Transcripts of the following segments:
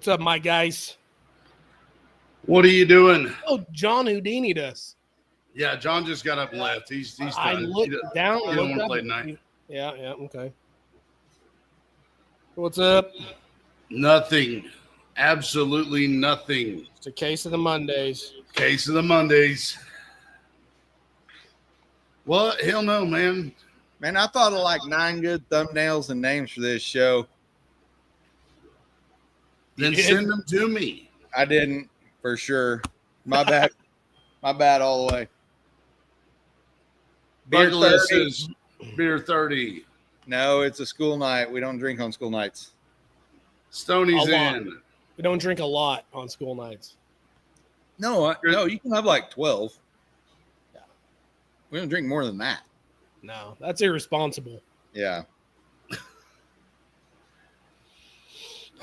What's up, my guys? What are you doing? Oh, John Houdini'd us. Yeah, John just got up and left. He's done. I looked down. He don't want to play tonight. Yeah, okay. What's up? Nothing. Absolutely nothing. It's a case of the Mondays. Case of the Mondays. Well, hell no, man. Man, I thought of like 9 good thumbnails and names for this show. Then send them to me. I didn't, for sure. My bad. My bad all the way. Beer Buckalist 30. says beer 30. No, it's a school night. We don't drink on school nights. Stoney's A lot. in. We don't drink a lot on school nights. No, you can have like 12. Yeah. We don't drink more than that. No, that's irresponsible. Yeah.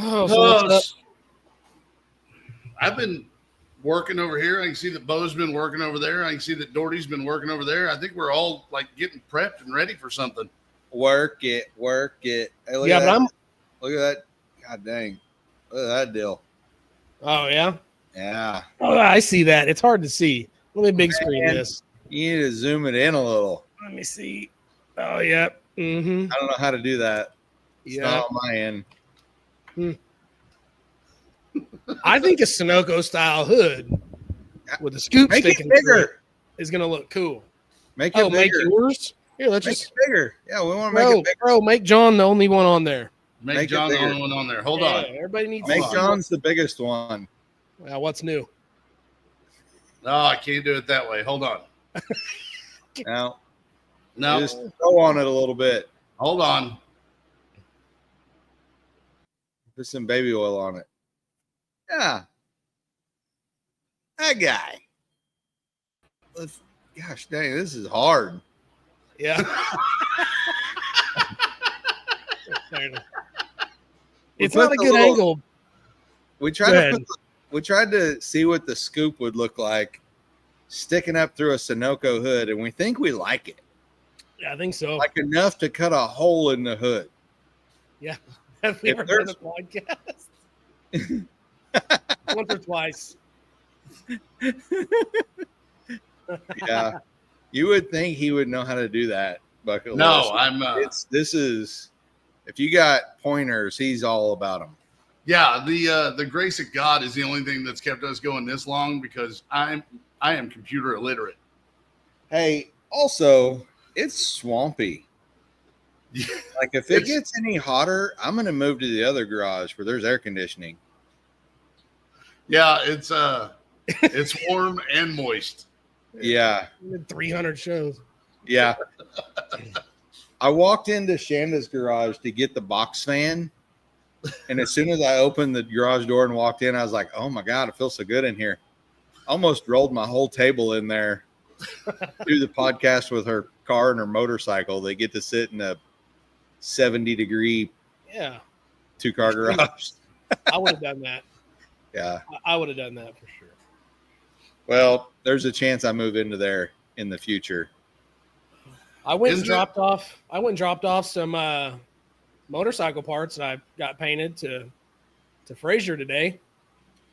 Oh, so what's up? I've been working over here. I can see that Bo's been working over there. I can see that Doherty's been working over there. I think we're all like getting prepped and ready for something. Work it. Hey, look Yeah, at but that. Look at that. God dang. Look at that deal. Oh, yeah? Yeah. Oh, I see that. It's hard to see. Let me big screen this. You need to zoom it in a little. Let me see. Oh, yeah. Mm-hmm. I don't know how to do that. It's Yeah. not on my end. I think a Sunoco style hood with a scoop Make it sticking through it bigger. is going to look cool. Make it Make bigger. yours? Here, let's Make just. it bigger. Yeah, we want to make it bigger. Bro, make John the only one on there. Make Make it John the bigger. only one on there. Hold Yeah, on. everybody needs Make to see John's the biggest one. what's new. No, I can't do it that way. Hold on. Now, No, just go on it a little bit. hold on. Put some baby oil on it. Yeah. That guy. Gosh dang, this is hard. Yeah. It's put not a the good little- angle. We Go tried ahead. we tried to see what the scoop would look like sticking up through a Sunoco hood, and we think we like it. Yeah, I think so. Like enough to cut a hole in the hood. Have we if ever done a there's- podcast? Once or twice. Yeah. You would think he would know how to do that, Bucket No, List. I'm. This is if you got pointers, he's all about them. Yeah, the grace of God is the only thing that's kept us going this long because I am computer illiterate. Hey, also, it's swampy. Yeah. Like if it gets any hotter, I'm gonna move to the other garage where there's air conditioning. Yeah, it's warm and moist. Yeah. We did 300 shows. Yeah. I walked into Shanda's garage to get the box fan. And as soon as I opened the garage door and walked in, I was like, oh my God, it feels so good in here. Almost rolled my whole table in there. Do the podcast with her car and her motorcycle. They get to sit in a 70-degree Yeah, 2-car garage. I would have done that. Yeah. I would have done that for sure. Well, there's a chance I move into there in the future. I went and Isn't it- dropped off some motorcycle parts that I got painted to Frazier today.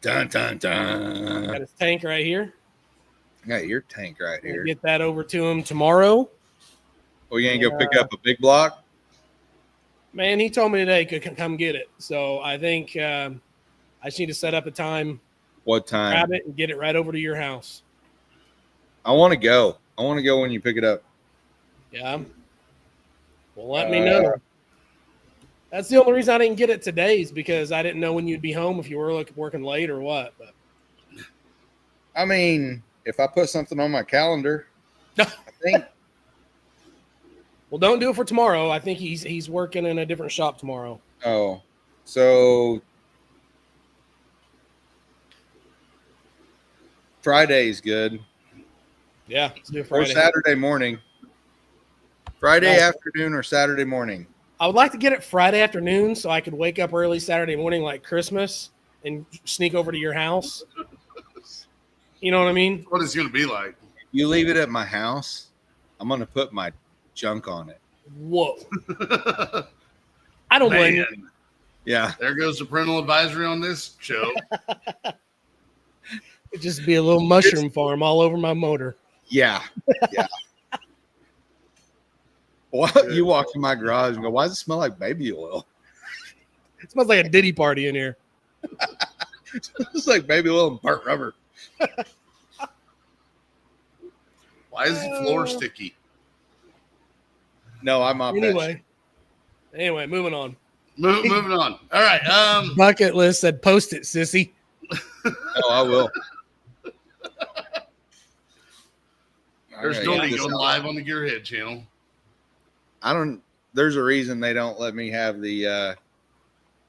Dun, dun, dun. Got his tank right here. I got your tank right We'll here. get that over to him tomorrow. Well, you ain't go pick up a big block? Man, he told me today he could come get it. So I think I just need to set up a time, What time? grab it, and get it right over to your house. I want to go. I want to go when you pick it up. Yeah. Well, let me know. That's the only reason I didn't get it today is because I didn't know when you'd be home if you were working late or what. But I mean, if I put something on my calendar, I think well, don't do it for tomorrow. I think he's working in a different shop tomorrow. Oh, so Friday's good. Yeah, let's do it Or Friday. Saturday morning. Friday Nice. afternoon or Saturday morning. I would like to get it Friday afternoon so I could wake up early Saturday morning like Christmas and sneak over to your house. You know what I mean? What it's going to be like. You leave it at my house, I'm going to put my junk on it. Whoa. I don't blame you. Man. Yeah. There goes the parental advisory on this show. It'd just be a little mushroom farm all over my motor. Yeah. Yeah. Well, you walk in my garage and go, why does it smell like baby oil? It smells like a Diddy party in here. It's like baby oil and burnt rubber. Why is the floor sticky? No, I'm off Anyway, moving on. Moving on. All right. Bucket list said, "Post it, sissy." Oh, I will. There's Doty going live on the Gearhead channel. There's a reason they don't let me have the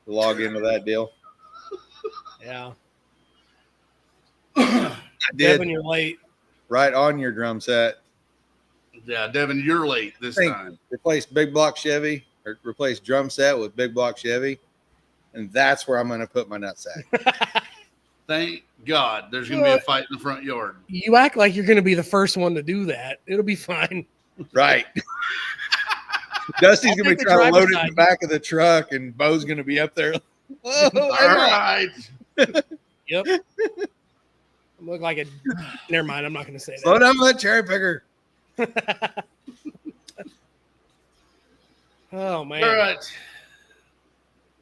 log into that deal. Yeah. I did. Devin, you're late. Right on your drum set. Yeah, Devin, you're late this time. Replace big block Chevy or replace drum set with big block Chevy. And that's where I'm going to put my nutsack. Thank God there's going to be a fight in the front yard. You act like you're going to be the first one to do that. It'll be fine. Right. Dusty's I'll going to take be the trying to load it driver's in the side. back of the truck, and Bo's going to be up there. Whoa, All right. Yep. I look like a. Never mind. I'm not going to say Slow that. down with that cherry picker. Oh man. All right.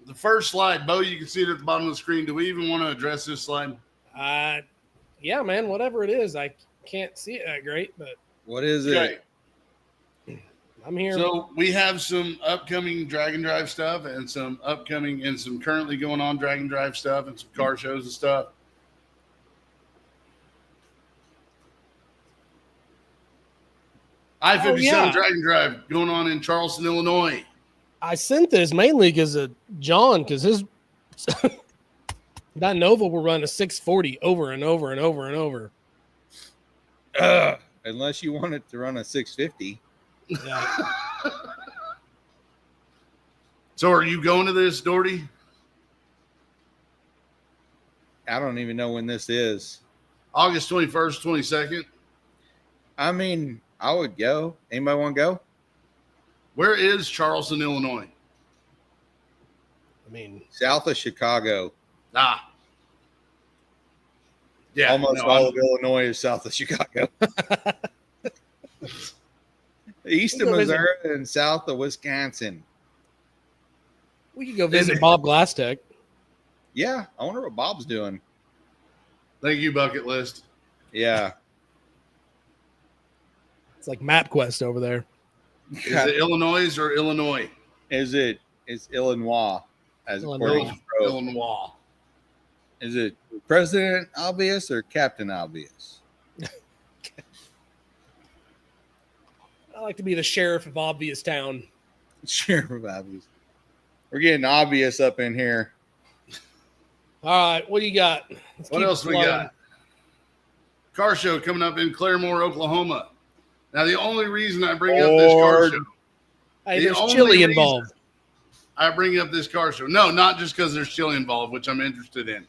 The first slide, Bo, you can see it at the bottom of the screen. Do we even want to address this slide? Yeah, man. Whatever it is, I can't see it that great, but What is Okay. it? I'm here. So we have some upcoming drag and drive stuff and some upcoming and some currently going on drag and drive stuff and some car shows and stuff. I-57 yeah. drag and drive going on in Charleston, Illinois. I sent this mainly because of John, because his that Nova will run a 640 over and over and over and over. Unless you want it to run a 650. Yeah. So are you going to this, Doherty? I don't even know when this is. August 21st, 22nd. I mean, I would go. Anybody want to go? Where is Charleston, Illinois? I mean, South of Chicago. Ah. Yeah. Almost no, all of Illinois is south of Chicago. East of Go visit. Missouri and south of Wisconsin. we could go visit Bob Glastek. Yeah, I wonder what Bob's doing. Thank you, Bucket List. Yeah. It's like MapQuest over there. Is it Illinois or Illinois? It's Illinois as according to Pro. Illinois. Is it President Obvious or Captain Obvious? I like to be the sheriff of Obvious Town. Sheriff of Obvious. We're getting obvious up in here. All right, what do you got? Let's What keep else it we flowing. got? Car show coming up in Claremore, Oklahoma. Now, the only reason I bring up this car Lord. show, Hey, The there's only chili reason- involved. I bring up this car show. No, not just because there's chili involved, which I'm interested in.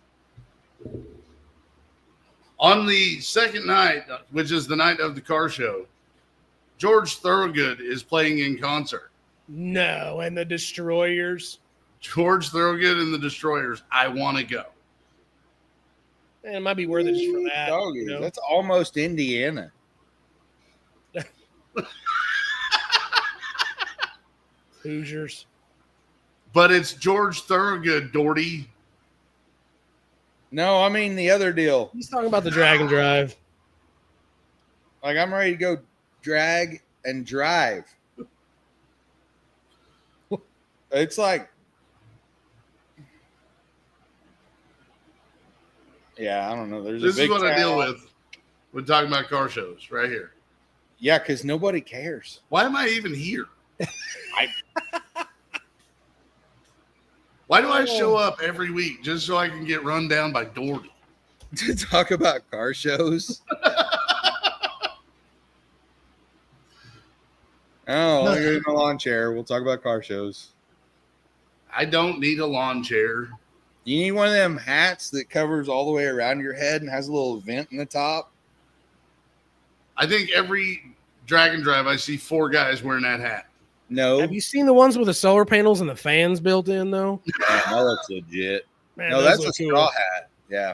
On the second night, which is the night of the car show, George Thorogood is playing in concert. No, and the Destroyers. George Thorogood and the Destroyers. I want to go. Man, it might be worth it just for that. Doggies. you know? That's almost Indiana. Hoosiers. But it's George Thorogood, Doherty. No, I mean the other deal. He's talking about the Drag and Drive. Like I'm ready to go drag and drive. It's like, yeah, I don't know. There's This a big is what I deal town. with when talking about car shows right here. Yeah, because nobody cares. Why am I even here? Why do I show up every week just so I can get run down by Doherty? To talk about car shows. Oh, I'll get in a lawn chair. We'll talk about car shows. I don't need a lawn chair. You need one of them hats that covers all the way around your head and has a little vent in the top. I think every drag and drive I see 4 guys wearing that hat. No, Have you seen the ones with the solar panels and the fans built in though? man, that looks legit. Man, No, those that's a look cool. straw hat. Yeah,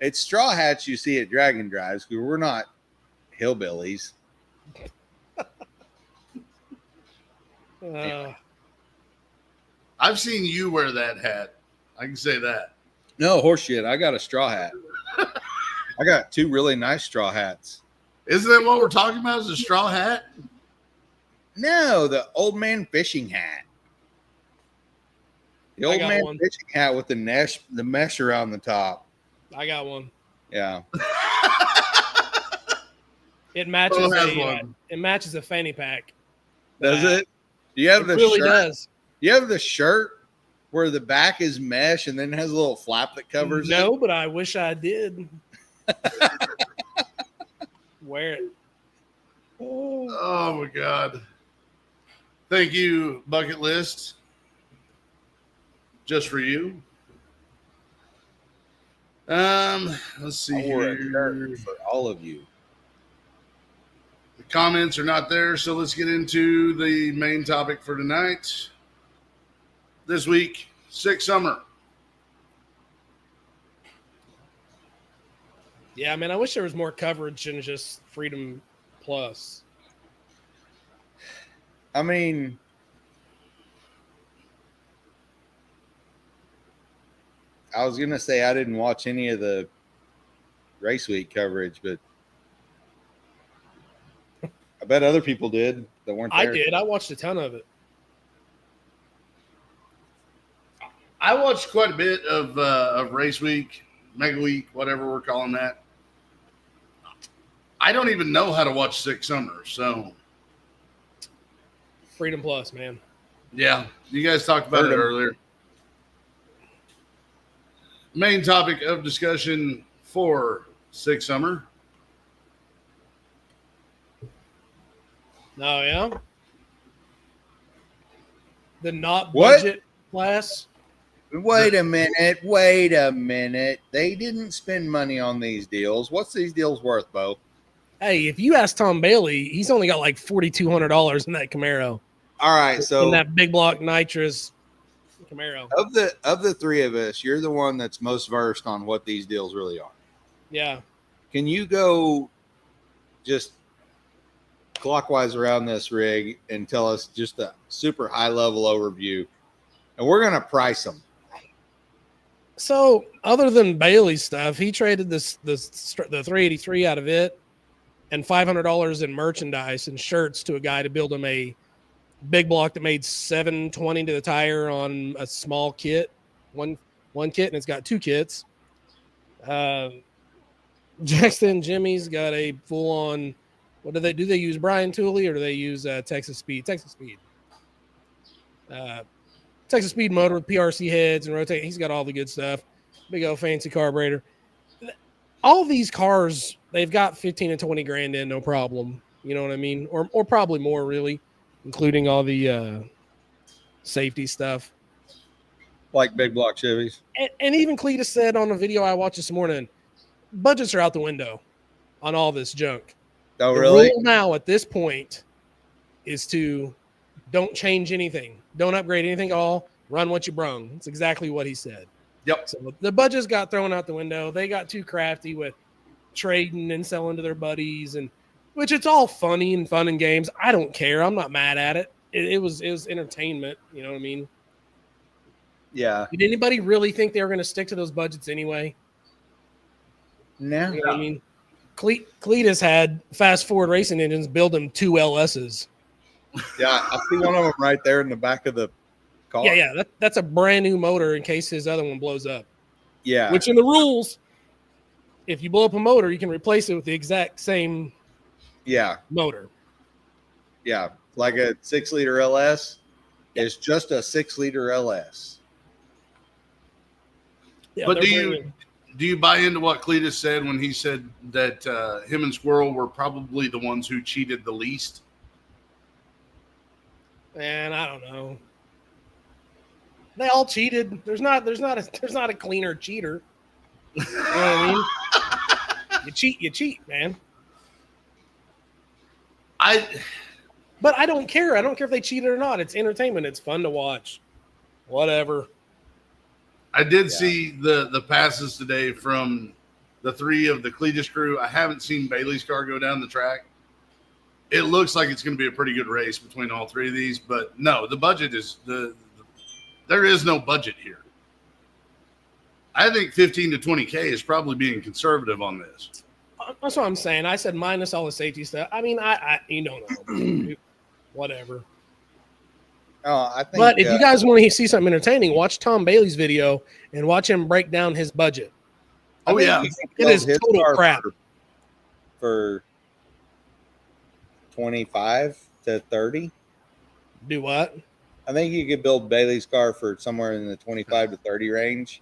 it's straw hats you see at Dragon Drives because we're not hillbillies. I've seen you wear that hat. I can say that. No, horseshit. I got a straw hat. I got 2 really nice straw hats. Isn't that what we're talking about? Is a straw hat? No, the old man fishing hat. The I old got man one. fishing hat with the mesh around the top. I got one. Yeah. It matches Bo has a one. it matches a fanny pack. Does it? Do you have It the really shirt? does. You have the shirt where the back is mesh and then has a little flap that covers it? No, but I wish I did. Wear it. Oh my God. Thank you, Bucket List. Just for you. Let's see I wore a here. shirt for all of you. The comments are not there, so let's get into the main topic for tonight. This week, Sick Summer. Yeah, man, I wish there was more coverage than just Freedom Plus. I mean, I was gonna say I didn't watch any of the race week coverage, but I bet other people did that weren't I there. did. I watched a ton of it. I watched quite a bit of Race Week, Mega Week, whatever we're calling that. I don't even know how to watch Sick Summer, so Freedom Plus, man. yeah, you guys talked about it earlier. Main topic of discussion for Sick Summer. Oh, yeah? The not What? budget class? Wait a minute. They didn't spend money on these deals. What's these deals worth, Bo? Hey, if you ask Tom Bailey, he's only got like $4,200 in that Camaro. All right, so in that big block nitrous Camaro. of the 3 of us, you're the one that's most versed on what these deals really are. Yeah. Can you go just clockwise around this rig and tell us just a super high level overview? And we're going to price them. So other than Bailey's stuff, he traded the 383 out of it and $500 in merchandise and shirts to a guy to build him a big block that made 720 to the tire on a small kit, one kit, and it's got 2 kits. Jackson Jimmy's got a full on. What do they do? They use Brian Tooley or do they use Texas Speed? Texas Speed. Texas Speed motor with PRC heads and rotate. He's got all the good stuff. Big old fancy carburetor. All these cars, they've got 15 and 20 grand in, no problem. You know what I mean? Or probably more, really, including all the safety stuff. Like big block Chevys. And even Cletus said on a video I watched this morning, budgets are out the window on all this junk. Oh, The really? rule now at this point is to don't change anything. Don't upgrade anything at all. Run what you brung. That's exactly what he said. Yep. So the budgets got thrown out the window. They got too crafty with trading and selling to their buddies, and which it's all funny and fun and games. I don't care. I'm not mad at it. It was entertainment. You know what I mean? Yeah. Did anybody really think they were going to stick to those budgets anyway? No. You know what I mean? Cletus had Fast Forward Racing Engines build him 2 LSs. Yeah, I see one of them right there in the back of the car. Yeah. That's a brand new motor in case his other one blows up. Yeah. Which in the rules, if you blow up a motor, you can replace it with the exact same Yeah. motor. Yeah. Like a 6-liter LS. It's just a 6-liter LS. Yeah, But they're brand do you buy into what Cletus said when he said that him and Squirrel were probably the ones who cheated the least? new. And I don't know. They all cheated. There's not a cleaner cheater. You know what I mean? You cheat, man. But I don't care. I don't care if they cheated or not. It's entertainment. It's fun to watch. Whatever. I did see the passes today from the 3 of the Cletus crew. I haven't seen Bailey's car go down the track. It looks like it's going to be a pretty good race between all 3 of these, but no, the budget is there is no budget here. I think 15 to 20K is probably being conservative on this. That's what I'm saying. I said minus all the safety stuff. I mean, I you don't know. Whatever. Oh, I think. But if you guys want to see something entertaining, watch Tom Bailey's video and watch him break down his budget. Oh, yeah. It is total crap. For 25 to 30. Do what? I think you could build Bailey's car for somewhere in the 25 to 30 range.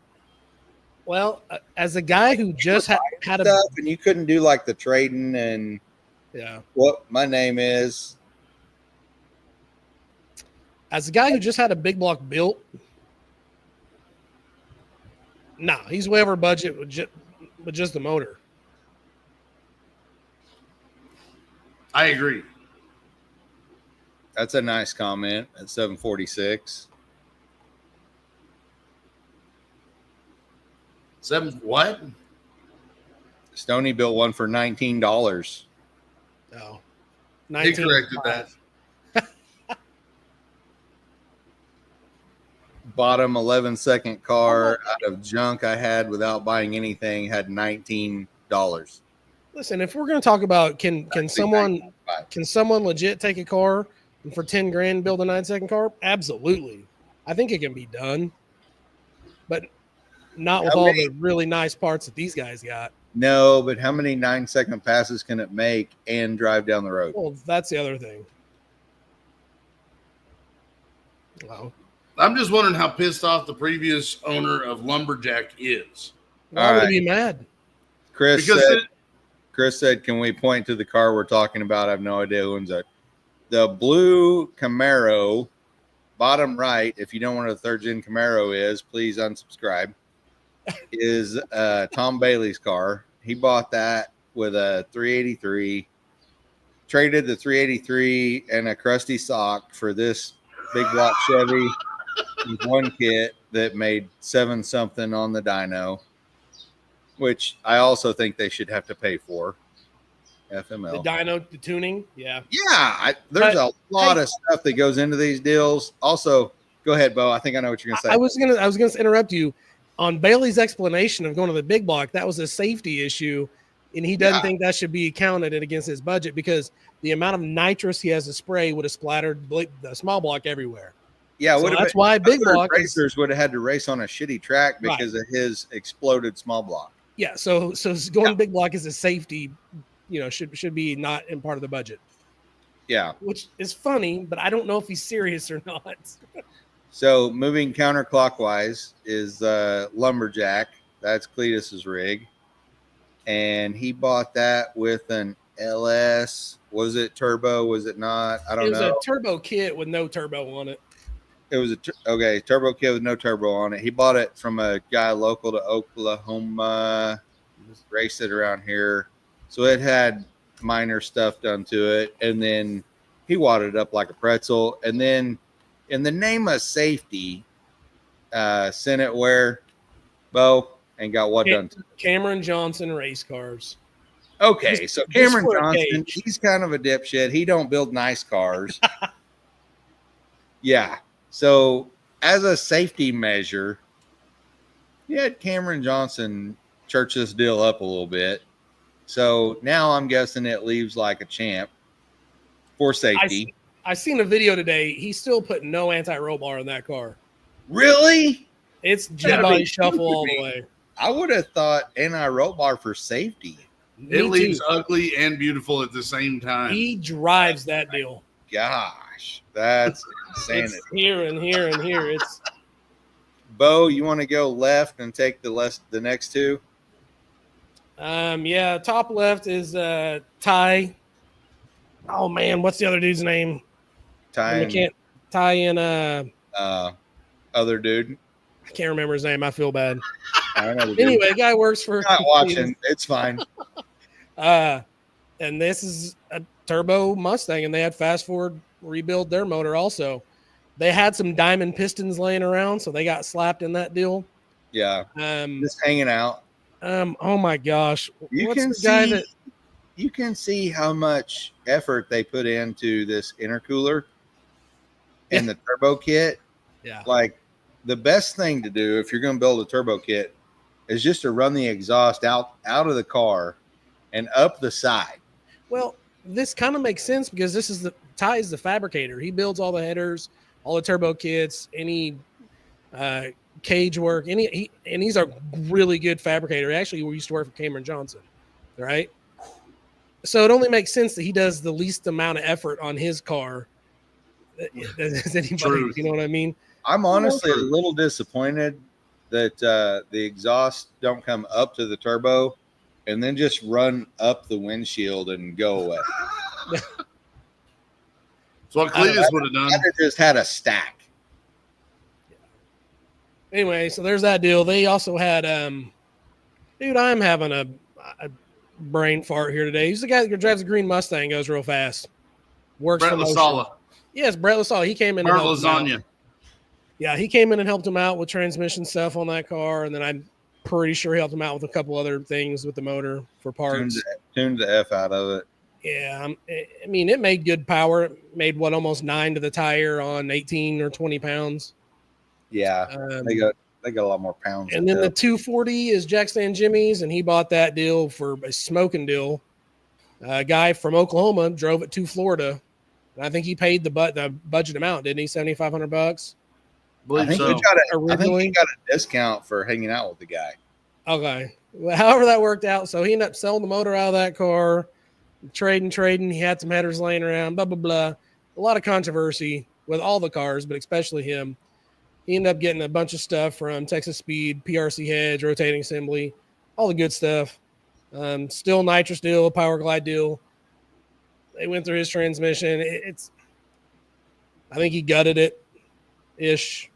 Well, as a guy who just had a Stuff, and you couldn't do like the trading and what my name is. As a guy who just had a big block built, nah, he's way over budget with just the motor. I agree. That's a nice comment at 746. 7 what? Stoney built one for $19. No. He corrected that. Bottom 11-second car out of junk I had without buying anything had $19. Listen, if we're going to talk about can someone legit take a car and for 10 grand build a 9-second car? Absolutely. I think it can be done. But not with all the really nice parts that these guys got. No, but how many 9-second passes can it make and drive down the road? Well, that's the other thing. Wow. I'm just wondering how pissed off the previous owner of Lumberjack is. Why would he be mad? Chris said, can we point to the car we're talking about? I have no idea who owns it. The blue Camaro, bottom right, if you don't know what a third-gen Camaro is, please unsubscribe, is Tom Bailey's car. He bought that with a 383, traded the 383 and a crusty sock for this big block Chevy with one kit that made 7-something on the dyno, which I also think they should have to pay for. FML. The dyno, the tuning, yeah. Yeah, there's a lot of stuff that goes into these deals. Also, go ahead, Bo. I think I know what you're gonna say. I was gonna interrupt you on Bailey's explanation of going to the big block. That was a safety issue, and he doesn't think that should be counted against his budget because the amount of nitrous he has to spray would have splattered the small block everywhere. Yeah, so that's why big block racers would have had to race on a shitty track because of his exploded small block. Yeah, so going big block is a safety, should be not in part of the budget. Yeah, which is funny, but I don't know if he's serious or not. So moving counterclockwise is Lumberjack. That's Cletus's rig, and he bought that with an LS. Was it turbo? Was it not? I don't know. It was a turbo kit with no turbo on it. It was a turbo kit with no turbo on it. He bought it from a guy local to Oklahoma. Raced it around here, so it had minor stuff done to it, and then he wadded it up like a pretzel, and then in the name of safety, sent it where, Bo, and got what done to it? Cameron Johnson race cars. Okay, so Cameron Johnson, he's kind of a dipshit. He don't build nice cars. Yeah. So as a safety measure, he had Cameron Johnson church this deal up a little bit. So now I'm guessing it leaves like a champ for safety. I seen a video today. He's still putting no anti-roll bar in that car. Really? It's G-body shuffle all the way. I would have thought anti-roll bar for safety. It leaves ugly and beautiful at the same time. He drives that deal. Gosh, that's insanity. It's here and here and here. It's Bo, you want to go left and take the next two? Yeah, top left is Ty. Oh man, what's the other dude's name? Ty and other dude. I can't remember his name. I feel bad. Anyway, guy works for. Not watching. It's fine. And this is a turbo Mustang, and they had fast forward rebuild their motor also. They had some diamond pistons laying around, so they got slapped in that deal. Yeah. Just hanging out. Oh my gosh. You What's can the guy see that you can see how much effort they put into this intercooler and the turbo kit. yeah. Like the best thing to do if you're going to build a turbo kit is just to run the exhaust out of the car and up the side. Well, this kind of makes sense because this is Ty is the fabricator. He builds all the headers, all the turbo kits, any cage work, and he's a really good fabricator. Actually, we used to work for Cameron Johnson, right? So it only makes sense that he does the least amount of effort on his car as anybody. Truth. You know what I mean? I'm honestly a little disappointed that the exhaust don't come up to the turbo and then just run up the windshield and go away. That's what Cletus would have done. I'd have just had a stack. Anyway, so there's that deal. They also had dude, I'm having a brain fart here today. He's the guy that drives a green Mustang, goes real fast. Works Brett for Motion. Lasala. Yes, Brett Lasala. He came in and Bert helped him out. Lasagna. Yeah, he came in and helped him out with transmission stuff on that car, and then I'm pretty sure he helped him out with a couple other things with the motor for parts. Tuned the F out of it. Yeah, I mean, it made good power. It made almost 9 to the tire on 18 or 20 pounds. Yeah, they got a lot more pounds. And then the 240 is Jack Stan Jimmy's, and he bought that deal for a smoking deal. A guy from Oklahoma drove it to Florida, and I think he paid the budget amount, didn't he? $7,500. I think so. I think he got a discount for hanging out with the guy. Okay. Well, however that worked out. So he ended up selling the motor out of that car, trading. He had some headers laying around, blah, blah, blah. A lot of controversy with all the cars, but especially him. He ended up getting a bunch of stuff from Texas Speed, PRC heads, rotating assembly, all the good stuff. Still nitrous deal, power glide deal. They went through his transmission. I think he gutted it ish.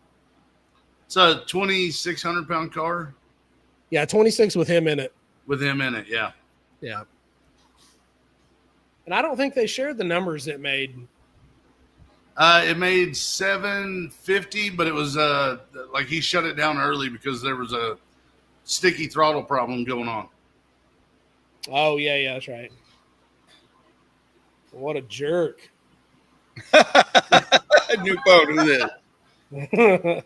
It's a 2,600 pound car Yeah, 26 with him in it. with him in it. Yeah. Yeah. And I don't think they shared the numbers it made. It made 750, but it was like he shut it down early because there was a sticky throttle problem going on. Oh, yeah, that's right. What a jerk. New phone is this.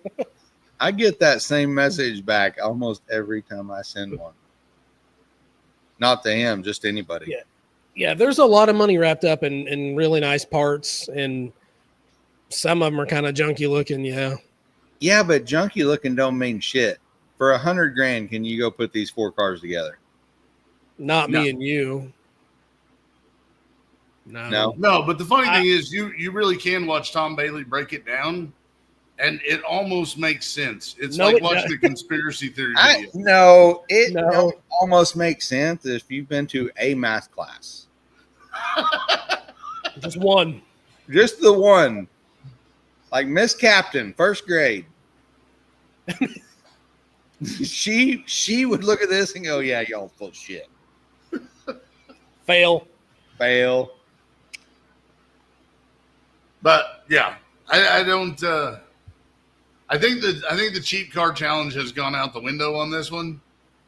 I get that same message back almost every time I send one. Not to him, just anybody. Yeah. Yeah, there's a lot of money wrapped up in really nice parts, and some of them are kind of junky looking, yeah. Yeah, but junky looking don't mean shit. For $100,000, can you go put these 4 cars together? Not No. me and you. No. No, but the funny thing is you really can watch Tom Bailey break it down, and it almost makes sense. It's No, like it watching doesn't. a conspiracy theory video. No, it No. don't almost makes sense if you've been to a math class. Just one. Just the one. Like Miss Captain, first grade. she would look at this and go, yeah, y'all full of shit. Fail. Fail. But yeah, I don't. I think the cheap car challenge has gone out the window on this one.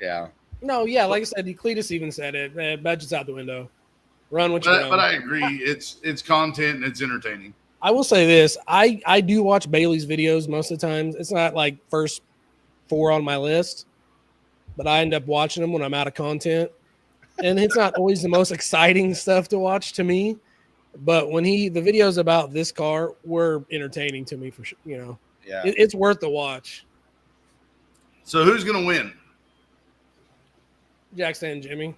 Yeah. No, yeah, like I said, Cletus even said it. Budget's out the window. Run what you But, run. but I agree, it's content and it's entertaining. I will say this. I do watch Bailey's videos most of the time. It's not like first 4 on my list, but I end up watching them when I'm out of content. And it's not always the most exciting stuff to watch to me. But when the videos about this car were entertaining to me for sure, you know. Yeah. It's worth the watch. So who's going to win? Jack Stan Jimmy.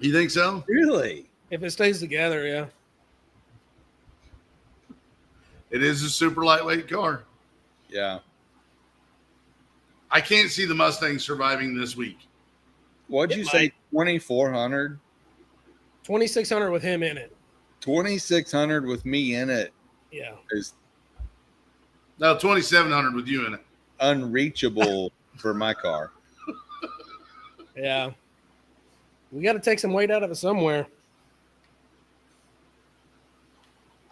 You think so? Really? If it stays together, yeah. It is a super lightweight car. Yeah. I can't see the Mustang surviving this week. What'd you say? 2,400? 2,600 with him in it. 2,600 with me in it Yeah. is No, 2,700 with you in it. unreachable for my car. Yeah. We got to take some weight out of it somewhere.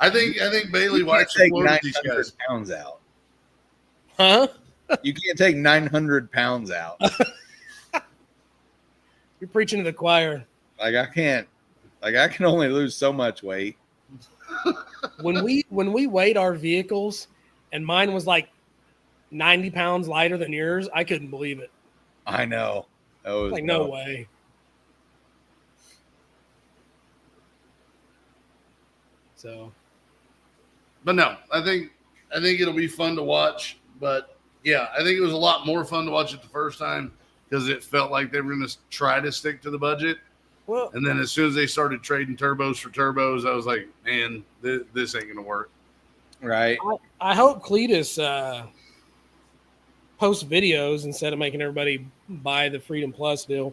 I think Bailey You can't wipes the take floor with these 900 guys. pounds out. Huh? You can't take 900 pounds out. You're preaching to the choir. Like I can't. Like I can only lose so much weight. When we weighed our vehicles, and mine was like 90 pounds lighter than yours, I couldn't believe it. I know. That was Like, no dope. way. So, But no, I think it'll be fun to watch. But yeah, I think it was a lot more fun to watch it the first time because it felt like they were going to try to stick to the budget. well, And then as soon as they started trading turbos for turbos, I was like, man, this ain't going to work. Right. I hope Cletus posts videos instead of making everybody buy the Freedom Plus deal,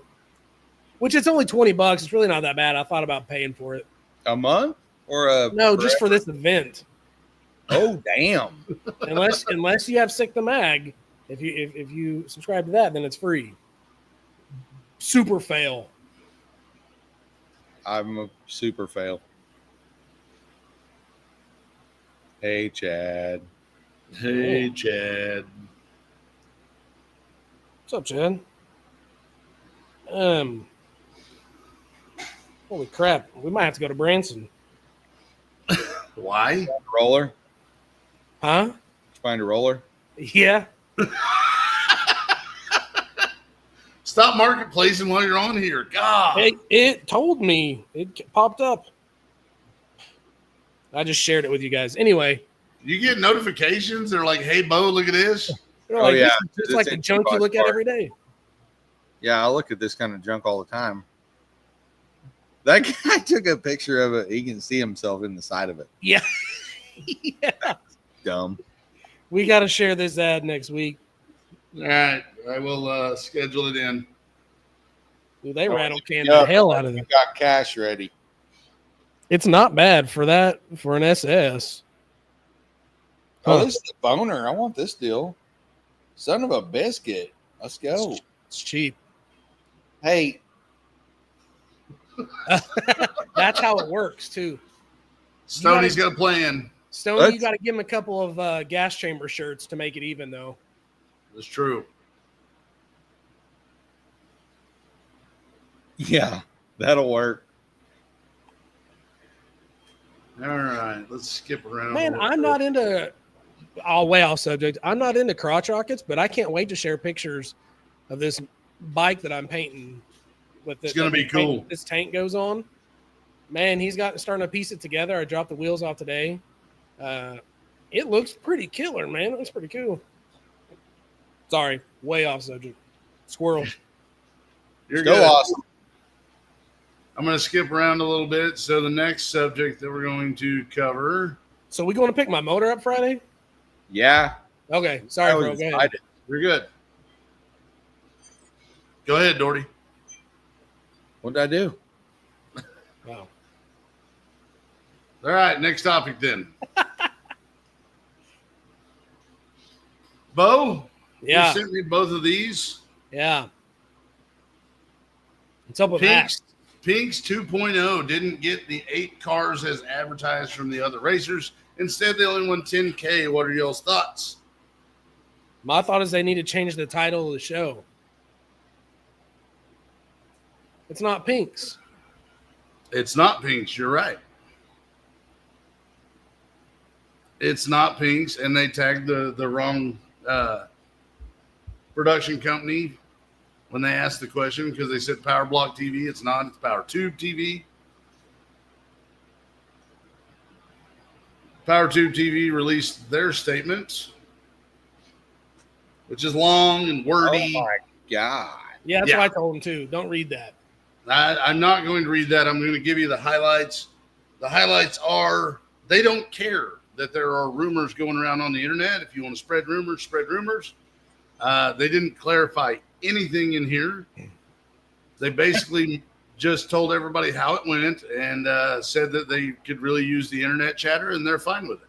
which it's only $20. It's really not that bad. I thought about paying for it. A month or a No, just for this event. Oh damn. unless you have Sick the Mag, if you subscribe to that, then it's free. Super fail. I'm a super fail. Hey Chad. Hey, Chad. What's up, Chad? Holy crap, we might have to go to Branson. Why? Roller. Huh? Did you find a roller? Yeah. Stop marketplacing while you're on here. God. It told me. It popped up. I just shared it with you guys. Anyway, You get notifications. They're like, hey, Bo, look at this. they're Oh, like, yeah. this is just It's like the in junk you Peabody look at Park. every day. Yeah, I look at this kind of junk all the time. That guy took a picture of it. He can see himself in the side of it. Yeah. Yeah. Dumb. We got to share this ad next week. All right. I will schedule it in. Dude, they Oh, rattle can yeah. the hell out of You it. got cash ready. It's not bad for an SS. Oh, Huh. this is the boner. I want this deal. Son of a biscuit. Let's go. It's cheap. Hey, That's how it works too. Stoney's got a plan. Stoney, Let's- you got to give him a couple of gas chamber shirts to make it even, though. That's true. yeah, that'll work. All right. Let's skip around. Man, a little I'm bit. not into. I'll way off subject. I'm not into crotch rockets, but I can't wait to share pictures of this bike that I'm painting. With It's gonna be cool. This tank goes on. Man, he's starting to piece it together. I dropped the wheels off today. It looks pretty killer, man. It looks pretty cool. Sorry, way off subject. Squirrel. You're Go good. awesome. I'm going to skip around a little bit. So the next subject that we're going to cover. So we going to pick my motor up Friday? Yeah. Okay, sorry, I was bro. Go ahead. excited. You're good. Go ahead, Doherty. What did I do? Wow. All right. Next topic then. Bo, Yeah, you sent me both of these. yeah. What's up with that? Pink's 2.0 didn't get the 8 cars as advertised from the other racers. Instead, they only won 10K. What are y'all's thoughts? My thought is they need to change the title of the show. It's not Pink's. It's not Pink's. You're right. It's not Pink's, and they tagged the wrong production company when they asked the question because they said Power Block TV. It's not. It's Power Tube TV. Power Tube TV released their statement, which is long and wordy. Oh my God. Yeah, that's Yeah. what I told him too. Don't read that. I'm not going to read that. I'm going to give you the highlights. The highlights are they don't care that there are rumors going around on the internet. If you want to spread rumors, spread rumors. They didn't clarify anything in here. They basically just told everybody how it went and said that they could really use the internet chatter and they're fine with it.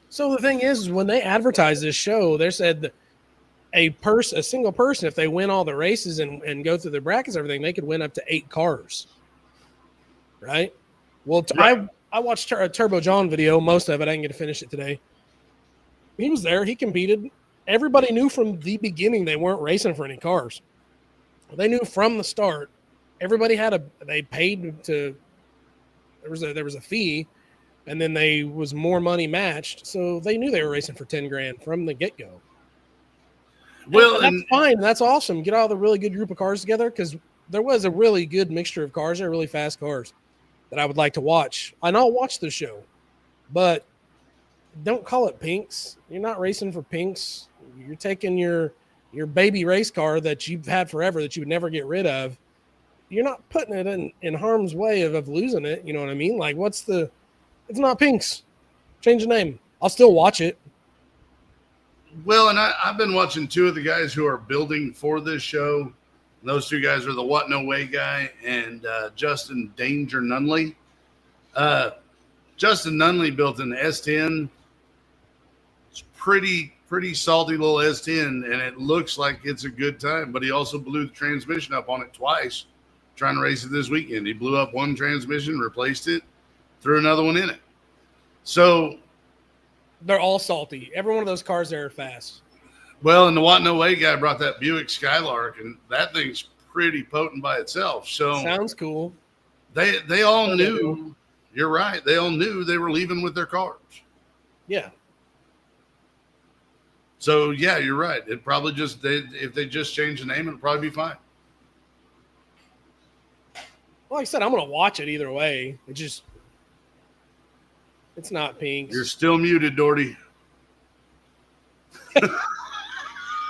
So the thing is when they advertised this show, they said that a single person, if they win all the races and go through the brackets and everything, they could win up to 8 cars. Right? Well, Right. I watched a Turbo John video, most of it. I didn't get to finish it today. He was there. He competed. Everybody knew from the beginning they weren't racing for any cars. They knew from the start. Everybody they paid to. There was a fee, and then they was more money matched, so they knew they were racing for $10,000 from the get go. Well, that's fine. That's awesome. Get all the really good group of cars together because there was a really good mixture of cars. They're really fast cars that I would like to watch. And I'll watch the show, but don't call it pinks. You're not racing for pinks. You're taking your baby race car that you've had forever that you would never get rid of. You're not putting it in harm's way of losing it. You know what I mean? Like, it's not pinks. Change the name. I'll still watch it. Well, and I've been watching two of the guys who are building for this show. And those two guys are the What No Way guy and Justin Danger Nunley. Justin Nunley built an S10. It's pretty salty little S10, and it looks like it's a good time. But he also blew the transmission up on it twice, trying to race it this weekend. He blew up one transmission, replaced it, threw another one in it. So they're all salty. Every one of those cars there are fast. Well, and the What No Way guy brought that Buick Skylark, and that thing's pretty potent by itself. So sounds cool. They all knew. You're right. They all knew they were leaving with their cars. Yeah. So yeah, you're right. It probably if they just change the name, it'll probably be fine. Well, like I said, I'm gonna watch it either way. It's not pinks. You're still muted, Doherty.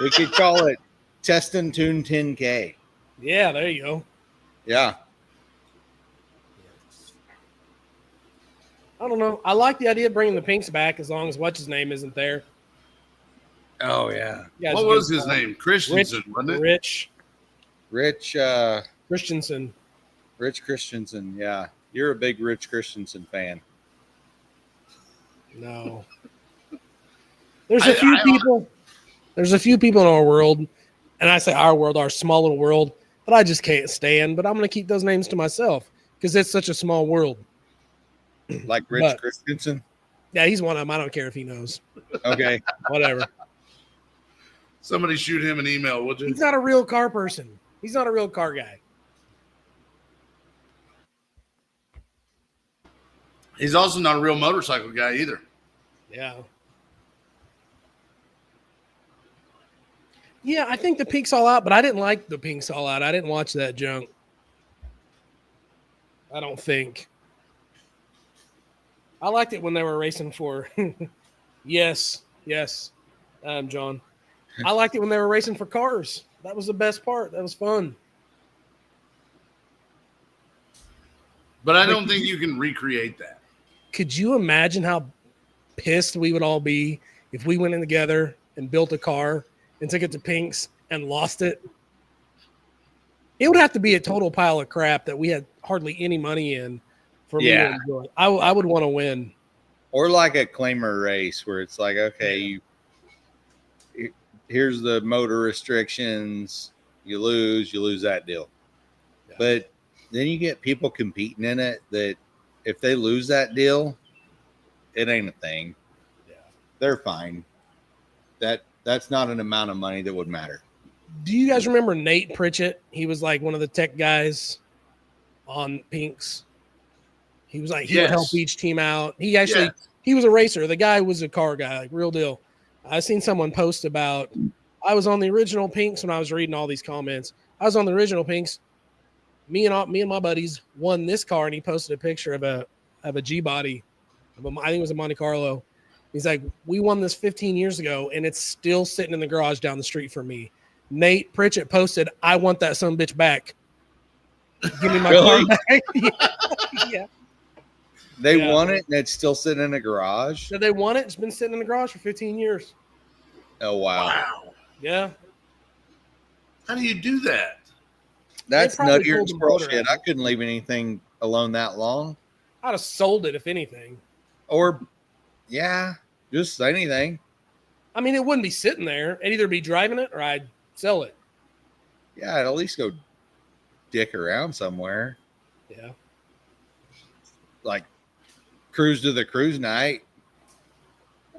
We could call it Test and Tune 10K. Yeah, there you go. Yeah. I don't know. I like the idea of bringing the pinks back as long as what's his name isn't there. Oh, yeah. What was his name? Christensen, wasn't it? Rich Christensen. Rich Christensen, yeah. You're a big Rich Christensen fan. No. There's a few people. There's a few people in our world, and I say our world, our small little world, that I just can't stand. But I'm going to keep those names to myself because it's such a small world. Like Rich Christensen? Yeah, he's one of them. I don't care if he knows. Okay. Whatever. Somebody shoot him an email, would you? He's not a real car person. He's not a real car guy. He's also not a real motorcycle guy either. Yeah. Yeah, I think the Pink's All Out, but I didn't like the Pink's All Out. I didn't watch that junk. I don't think. I liked it when they were racing for yes, John. I liked it when they were racing for cars. That was the best part. That was fun. But I don't think you can recreate that. Could you imagine how pissed we would all be if we went in together and built a car and took it to Pink's and lost it? It would have to be a total pile of crap that we had hardly any money in for me to enjoy. I would want to win. Or like a claimer race where it's like, okay, here's the motor restrictions. You lose that deal. Yeah. But then you get people competing in it that if they lose that deal, it ain't a thing. Yeah. They're fine. That's not an amount of money that would matter. Do you guys remember Nate Pritchett? He was like one of the tech guys on Pink's. He was like, he would help each team out. He actually, he was a racer. The guy was a car guy, like real deal. I seen someone post about, I was on the original Pink's when I was reading all these comments. I was on the original Pink's. Me and my buddies won this car, and he posted a picture of a G-body. I think it was a Monte Carlo. He's like, we won this 15 years ago, and it's still sitting in the garage down the street for me. Nate Pritchett posted, I want that son bitch back. Give me my car back. Yeah. They won it, and it's still sitting in the garage? So they won it. It's been sitting in the garage for 15 years. Oh, wow. Yeah. How do you do that? That's nuttier as bullshit. I couldn't leave anything alone that long. I'd have sold it if anything. Or, just anything. I mean, it wouldn't be sitting there. I'd either be driving it or I'd sell it. Yeah, I'd at least go dick around somewhere. Yeah. Like cruise to the cruise night.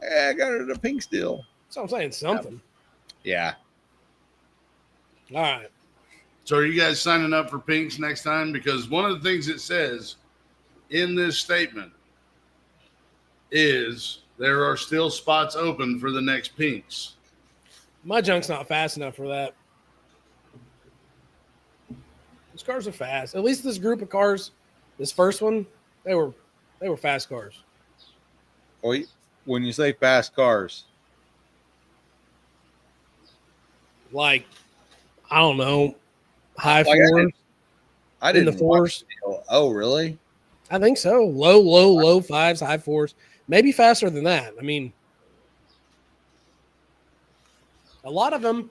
Yeah, I got it at a pink still. So I'm saying something. Yeah. All right. So are you guys signing up for pinks next time? Because one of the things it says in this statement is there are still spots open for the next pinks. My junk's not fast enough for that. These cars are fast. At least this group of cars, this first one, they were fast cars. Well, when you say fast cars, Like, I don't know, high Like, fours. I In the didn't fours. watch it. Oh, really? I think so. Low fives, high fours. Maybe faster than that. I mean, a lot of them,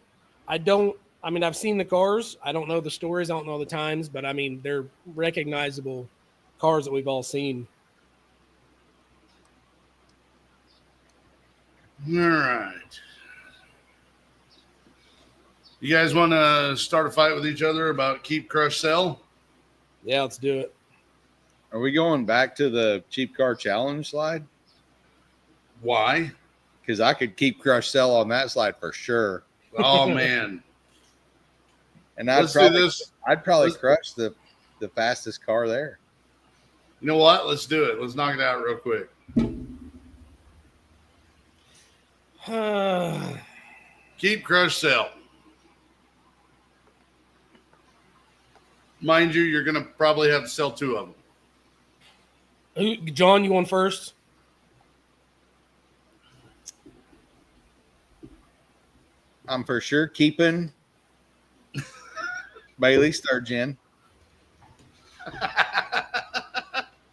I've seen the cars. I don't know the stories. I don't know the times, but I mean, they're recognizable cars that we've all seen. All right. You guys want to start a fight with each other about keep, crush, sell? Yeah, let's do it. Are we going back to the cheap car challenge slide? Why? Because I could keep crush sell on that slide for sure. Oh, man. And Let's do this. I'd probably Let's- crush the fastest car there. You know what? Let's do it. Let's knock it out real quick. Keep, crush, sell. Mind you, you're going to probably have to sell 2 of them. John, you on first? I'm for sure keeping Bailey's third gen.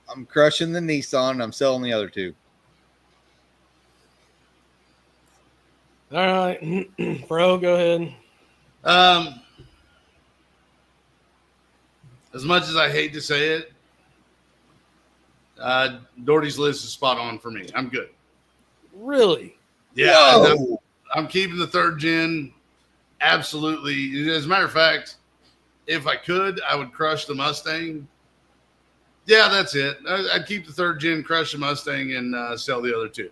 I'm crushing the Nissan. I'm selling the other 2. All right. Bro, go ahead. As much as I hate to say it, Doherty's list is spot on for me. I'm good. Really? Yeah, I'm keeping the third gen. Absolutely. As a matter of fact, if I could, I would crush the Mustang. Yeah, that's it. I'd keep the third gen, crush the Mustang, and sell the other 2.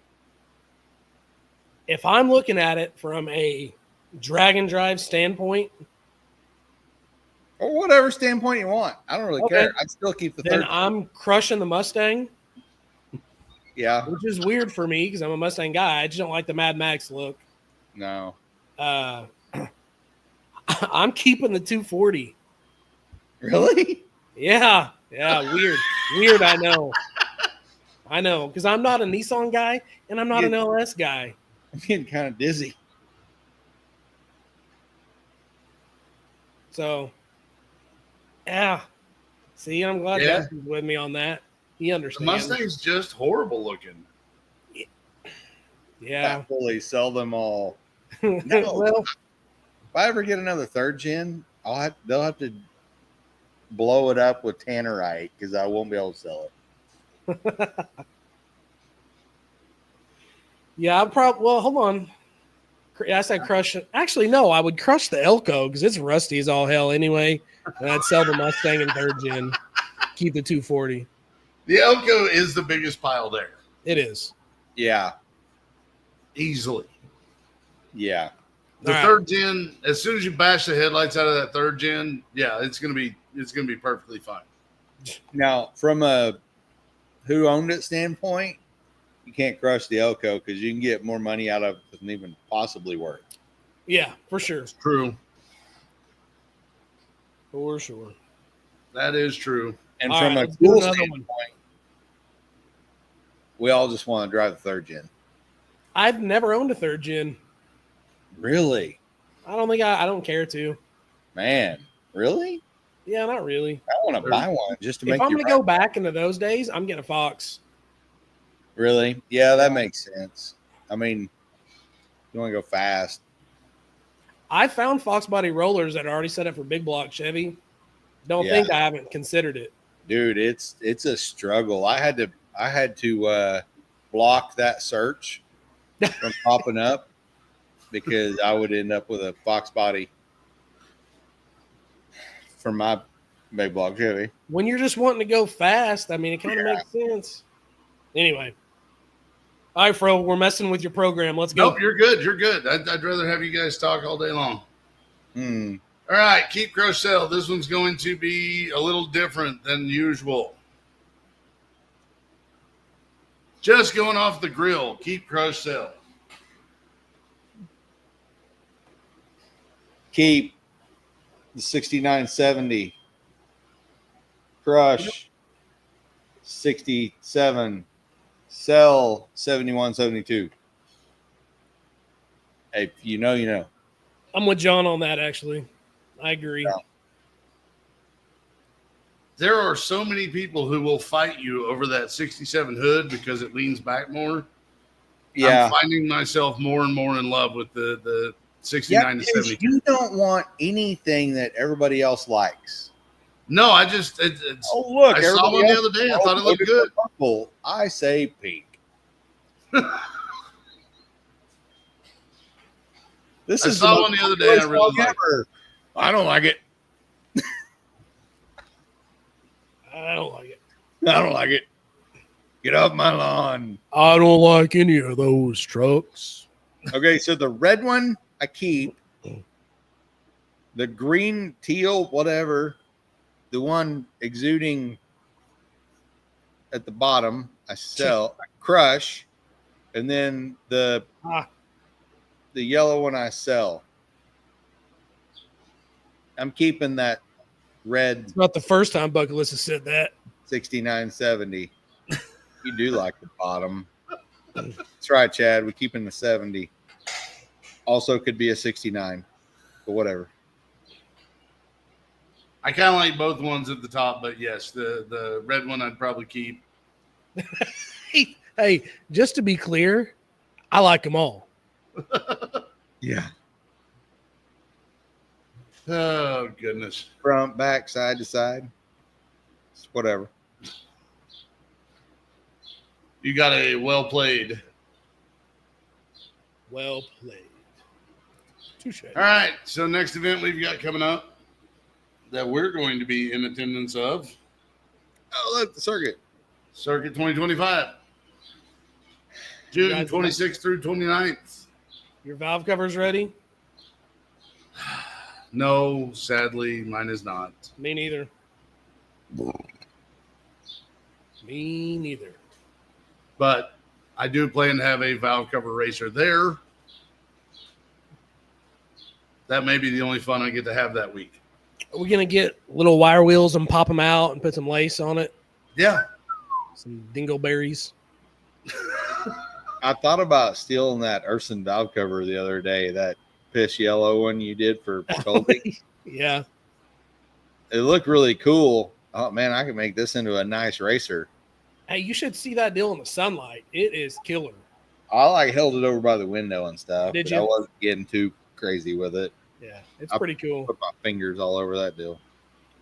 If I'm looking at it from a drag and drive standpoint, Or whatever standpoint you want. I don't really Okay. care. I'd still keep the then third. I'm crushing the Mustang, Yeah. which is weird for me because I'm a Mustang guy. I just don't like the Mad Max look. No. I'm keeping the 240. Really? Yeah, weird. I know, because I'm not a Nissan guy and I'm not an LS guy. I'm getting kind of dizzy. So, yeah. See, I'm glad Yeah. Dustin's with me on that. He The understands. Mustang's just horrible looking. Yeah. Fully sell them all. Well, If I ever get another third gen, they'll have to blow it up with Tannerite because I won't be able to sell it. yeah. Well, hold on. I said crush it. Actually, no. I would crush the Elko because it's rusty as all hell anyway, and I'd sell the Mustang in third gen. Keep the 240. The Elko is the biggest pile there, It is. Yeah. easily. Yeah. The All right. third gen, as soon as you bash the headlights out of that third gen, yeah, it's gonna be perfectly fine. Now, from a who owned it standpoint, you can't crush the Elko because you can get more money out of it than even possibly worth. Yeah, for sure. True. For sure. That is true. And All from right, a let's do cool another standpoint, one. we all just want to drive the third gen. I've never owned a third gen. Really? I don't think I don't care to. Man, really? Yeah, not really. I want to buy one just to If make I'm you going to go back into those days, I'm getting a Fox. Really? Yeah, that makes sense. I mean, you want to go fast. I found Fox body rollers that are already set up for big block Chevy. Don't Yeah. think I haven't considered it. Dude, it's a struggle. I had to block that search from popping up because I would end up with a Fox body for my big block Chevy. When you're just wanting to go fast, I mean, it kind of makes sense. Anyway. All right, Fro, we're messing with your program. Let's go. Nope, you're good. You're good. I'd rather have you guys talk all day long. Hmm. All right, keep, crush, sell. This one's going to be a little different than usual. Just going off the grill. Keep, crush, sell. Keep the 6970. Crush 67. Sell 7172. Hey, you know. I'm with John on that, actually. I agree. Yeah. There are so many people who will fight you over that 67 hood because it leans back more. Yeah. I'm finding myself more and more in love with the 69 to 70. You don't want anything that everybody else likes. No, I just it's. Oh, look. I saw one the other day. I thought it looked good. Purple. I say pink. This I is saw one the other day. I really liked it. I don't like it. I don't like it. I don't like it. Get off my lawn. I don't like any of those trucks. Okay, so the red one I keep. The green, teal, whatever. The one exuding at the bottom, I sell. I crush. And then the yellow one I sell. I'm keeping that red It's not the first time Bucket List has said that. 6970. You do like the bottom. That's right, Chad. We're keeping the 70. Also could be a 69, but whatever. I kind of like both ones at the top, but yes, the red one I'd probably keep. Hey, just to be clear, I like them all. Yeah. Oh, goodness. Front, back, side to side. It's whatever. You got a well played. Well played. Touche. All right. So, next event we've got coming up that we're going to be in attendance of Oh, look, the circuit. Circuit 2025, June Guys, 26th through 29th. Your valve cover's ready? No, sadly, mine is not. Me neither. Me neither. But I do plan to have a valve cover racer there. That may be the only fun I get to have that week. Are we going to get little wire wheels and pop them out and put some lace on it? Yeah. Some dingleberries? I thought about stealing that Urson valve cover the other day, that piss yellow one you did for Colby. Yeah. It looked really cool. Oh, man, I could make this into a nice racer. Hey, you should see that deal in the sunlight. It is killer. I held it over by the window and stuff. Did but you? I wasn't getting too crazy with it. Yeah, it's pretty cool. Put my fingers all over that deal.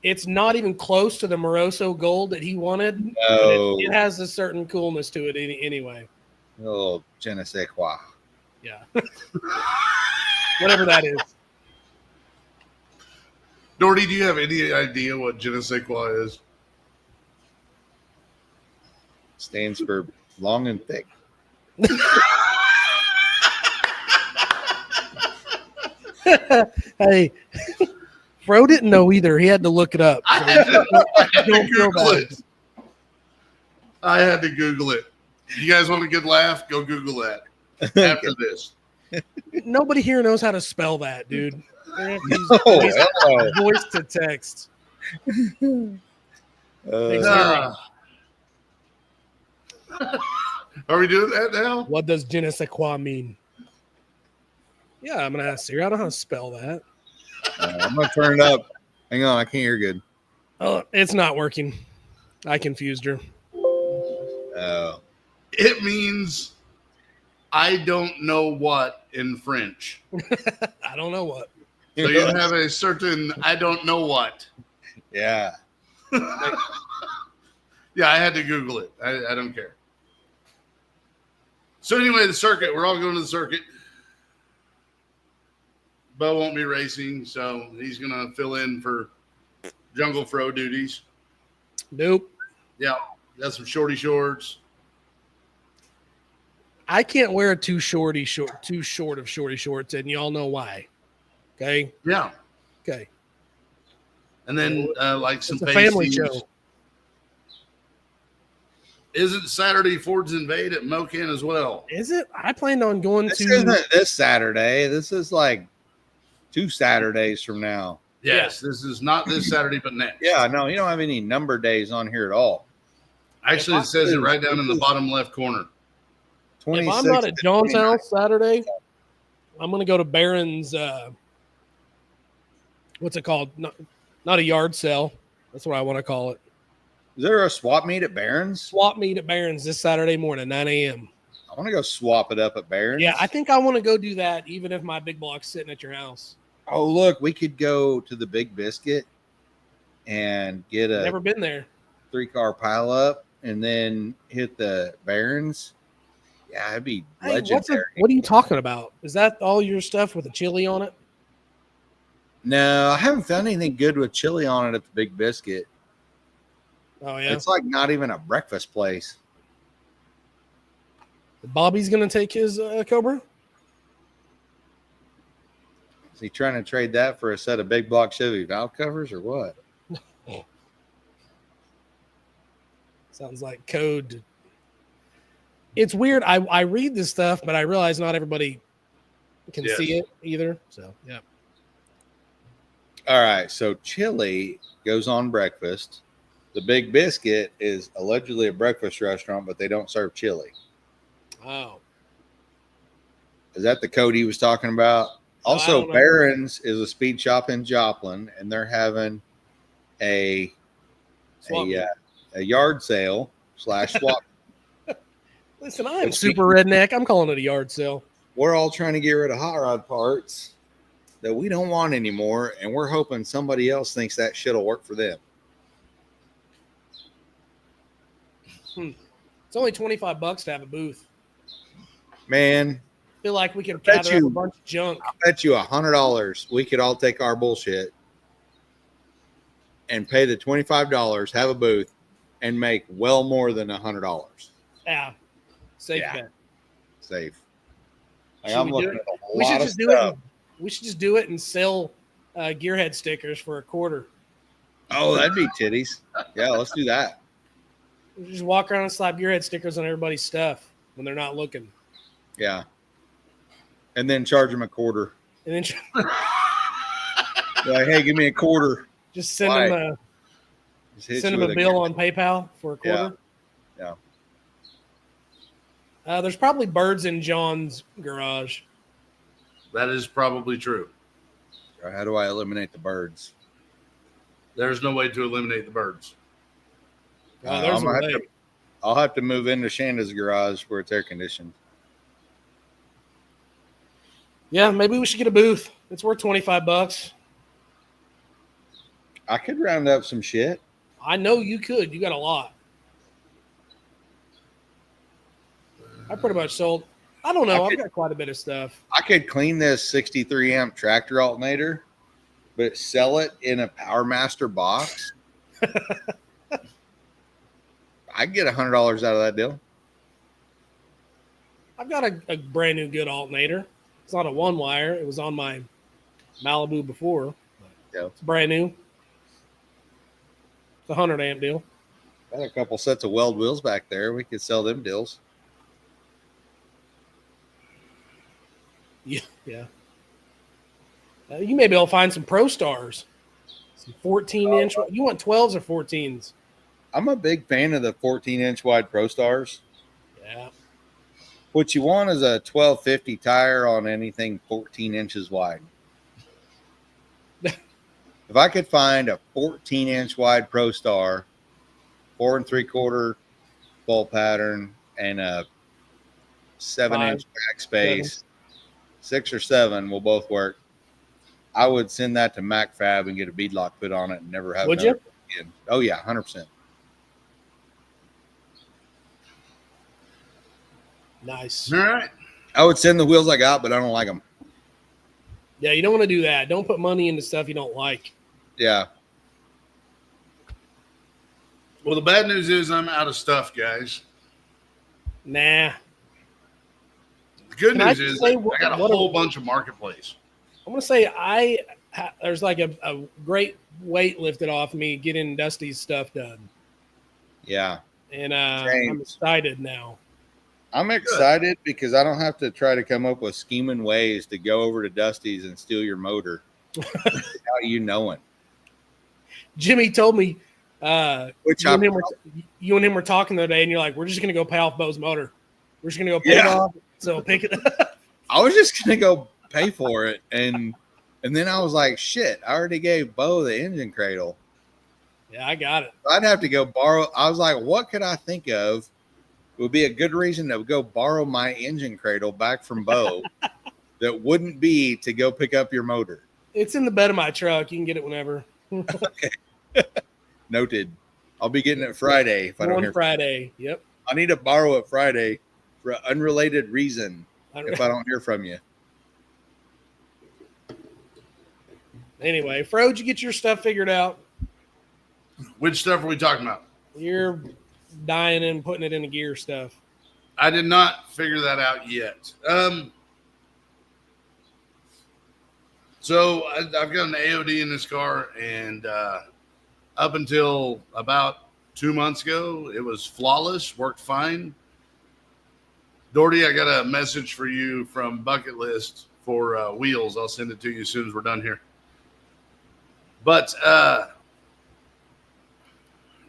It's not even close to the Moroso gold that he wanted. No. But it has a certain coolness to it anyway. Oh, je ne sais quoi. Yeah. Whatever that is. Doherty, do you have any idea what je ne sais quoi is? Stands for long and thick. Hey, Fro didn't know either. He had to look it up. I had to Don't feel Google bad. it. I had to Google it. You guys want a good laugh? Go Google that after this. Nobody here knows how to spell that, dude. They have to use hello. voice to text. Are we doing that now? What does je ne sais quoi mean? Yeah, I'm going to ask Siri. I don't know how to spell that. I'm going to turn it up. Hang on, I can't hear good. Oh, it's not working. I confused her. Oh. It means I don't know what in French. I don't know what. So you have a certain I don't know what. Yeah. Yeah, I had to Google it. I don't care. So anyway, the circuit. We're all going to the circuit. Bo won't be racing, so he's going to fill in for Jungle Fro duties. Nope. Yeah, got some shorty shorts. I can't wear too short of shorty shorts, and y'all know why. Okay. Yeah. Okay. And then like some It's a family pasties. show. Isn't Saturday Ford's Invade at Mocan as well? Is it? I planned on going This to. isn't this Saturday. This is like 2 Saturdays from now. Yes, this is not this Saturday, but next. Yeah, no, you don't have any number days on here at all. Actually, it says it right down in the bottom left corner. If I'm not at John's house Saturday, I'm going to go to Barron's. What's it called? Not a yard sale. That's what I want to call it. Is there a swap meet at Barron's? Swap meet at Barron's this Saturday morning, 9 a.m. I want to go swap it up at Barron's. Yeah, I think I want to go do that, even if my big block's sitting at your house. Oh, look, we could go to the Big Biscuit and get a Never been there. 3-car pile up and then hit the Barron's. Yeah, it'd be Hey, legendary. what are you talking about? Is that all your stuff with the chili on it? No, I haven't found anything good with chili on it at the Big Biscuit. Oh, yeah. It's like not even a breakfast place. Bobby's going to take his Cobra? Is he trying to trade that for a set of big block Chevy valve covers or what? Sounds like code. It's weird. I read this stuff, but I realize not everybody can see it either. So, yeah. All right. So chili goes on breakfast. The Big Biscuit is allegedly a breakfast restaurant, but they don't serve chili. Oh. Is that the code he was talking about? Also, Barron's is a speed shop in Joplin, and they're having a yard sale / swap. Listen, I'm super redneck. I'm calling it a yard sale. We're all trying to get rid of hot rod parts that we don't want anymore, and we're hoping somebody else thinks that shit will work for them. It's only $25 to have a booth. Man, I feel like we could gather up a bunch of junk. I bet you $100 we could all take our bullshit and pay the $25, have a booth, and make well more than $100. Yeah. Safe bet. Safe. Like, Should I'm we looking do at it? a We lot should of just do stuff. it. We should just do it and sell gearhead stickers for $0.25. Oh, that'd be titties. Yeah, let's do that. We just walk around and slap gearhead stickers on everybody's stuff when they're not looking. Yeah. And then charge them $0.25. And then Like, hey, give me $0.25. just send them a bill on PayPal for $0.25. Yeah. There's probably birds in John's garage. That is probably true. How do I eliminate the birds? There's no way to eliminate the birds. Oh, there's a way. I'll have to move into Shanda's garage where it's air conditioned. Yeah, maybe we should get a booth. It's worth $25. I could round up some shit. I know you could. You got a lot. I pretty much sold. I don't know. I've got quite a bit of stuff. I could clean this 63 amp tractor alternator, but sell it in a Power Master box. I'd get $100 out of that deal. I've got a brand new good alternator. It's not a one wire. It was on my Malibu before. Yeah. It's brand new. It's a 100 amp deal. Got a couple sets of weld wheels back there. We could sell them deals. Yeah. You may be able to find some Pro Stars. Some 14-inch. You want 12s or 14s? I'm a big fan of the 14-inch wide Pro Stars. Yeah. What you want is a 1250 tire on anything 14 inches wide. If I could find a 14-inch wide Pro Star, 4 3/4 bowl pattern, and a 7-inch backspace, 6 or 7 will both work. I would send that to MacFab and get a beadlock put on it and never have. Would you? Again. Oh yeah, 100%. Nice. All right. I would send the wheels I got, but I don't like them. Yeah, you don't want to do that. Don't put money into stuff you don't like. Yeah. Well, the bad news is I'm out of stuff, guys. Nah. good Can I news just is say I got a what whole bunch of marketplace. I'm gonna say there's like a great weight lifted off me getting Dusty's stuff done, Yeah. and Same. I'm excited now. I'm excited because I don't have to try to come up with scheming ways to go over to Dusty's and steal your motor without you knowing. Jimmy told me Which you and him were talking the other day, and you're like, "We're just gonna go pay off Bo's motor. We're just gonna go pay it off, so pick it up." I was just gonna go pay for it, and then I was like, "Shit! I already gave Bo the engine cradle. Yeah, I got it. I'd have to go borrow." I was like, "What could I think of would be a good reason to go borrow my engine cradle back from Bo that wouldn't be to go pick up your motor?" It's in the bed of my truck. You can get it whenever. Okay. Noted. I'll be getting it Friday if I don't On hear. Friday. Yep. I need to borrow it Friday for an unrelated reason if I don't hear from you. Anyway, Fro, you get your stuff figured out. Which stuff are we talking about? You're dying and putting it into gear stuff. I did not figure that out yet. So I've got an AOD in this car, and up until about 2 months ago, it was flawless, worked fine. Doherty, I got a message for you from Bucket List for wheels. I'll send it to you as soon as we're done here. But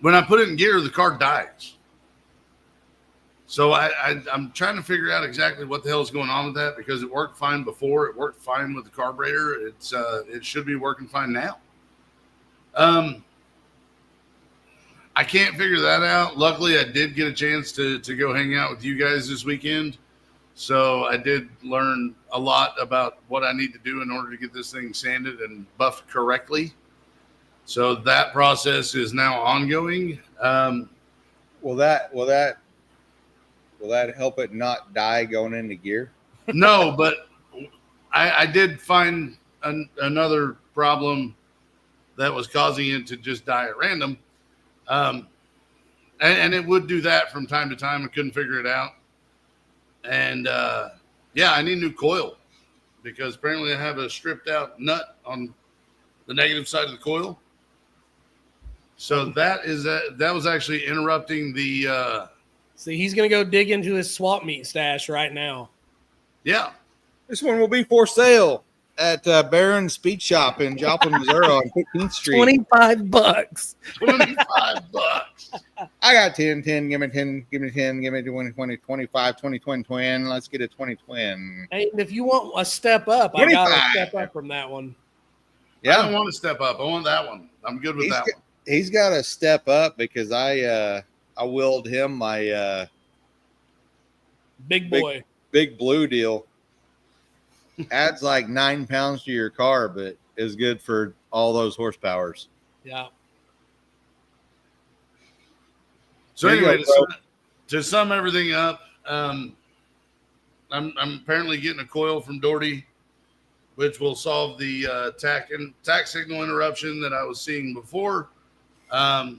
when I put it in gear, the car dies. So I'm trying to figure out exactly what the hell is going on with that, because it worked fine before. It worked fine with the carburetor. It should be working fine now. I can't figure that out. Luckily, I did get a chance to go hang out with you guys this weekend. So I did learn a lot about what I need to do in order to get this thing sanded and buffed correctly. So that process is now ongoing. Will that help it not die going into gear? No, but I did find another problem that was causing it to just die at random. And it would do that from time to time. I couldn't figure it out. And yeah, I need a new coil, because apparently I have a stripped out nut on the negative side of the coil. So that was actually interrupting the See, he's going to go dig into his swap meet stash right now. yeah. This one will be for sale at Barron Speed Shop in Joplin, Missouri on 15th Street. $25. $25. I got 10, give me 10, give me 10, give me 20, 20, 25, 20, 20, 20. Let's get a 20, 20. Hey, if you want a step up, I got to step up from that one. I don't want to step up. I want that one. I'm good with that one. He's got to step up because I willed him my Big boy. big blue deal. Adds like 9 pounds to your car, but is good for all those horsepowers. Yeah. So anyway, to sum everything up, I'm apparently getting a coil from Doherty, which will solve the tack signal interruption that I was seeing before. I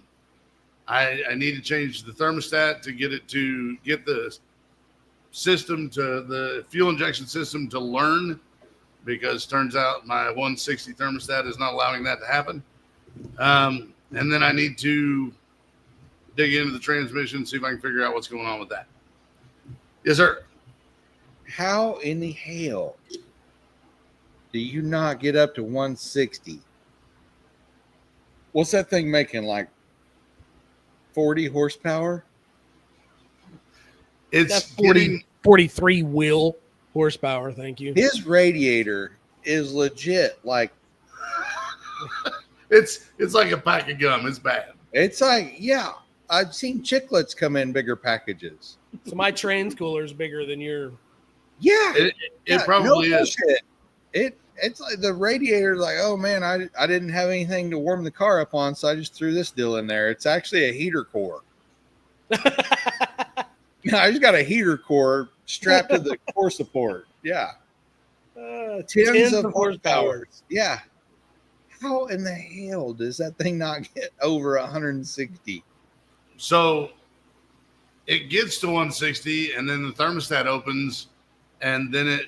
need to change the thermostat to get the system to the fuel injection system to learn, because turns out my 160 thermostat is not allowing that to happen. And then I need to dig into the transmission, see if I can figure out what's going on with that. Yes, sir. How in the hell do you not get up to 160? What's that thing making, like 40 horsepower? It's That's 43 wheel horsepower. Thank you. His radiator is legit. Like it's like a pack of gum. It's bad. it's like, yeah, I've seen chiclets come in bigger packages. So my trans cooler is bigger than your. Yeah, It probably is. Bullshit. It's like the radiator, like, oh man, I didn't have anything to warm the car up on, so I just threw this deal in there. It's actually a heater core. I just got a heater core strapped to the core support. Yeah. Tens of horsepower. Yeah. How in the hell does that thing not get over 160? So it gets to 160, and then the thermostat opens, and then it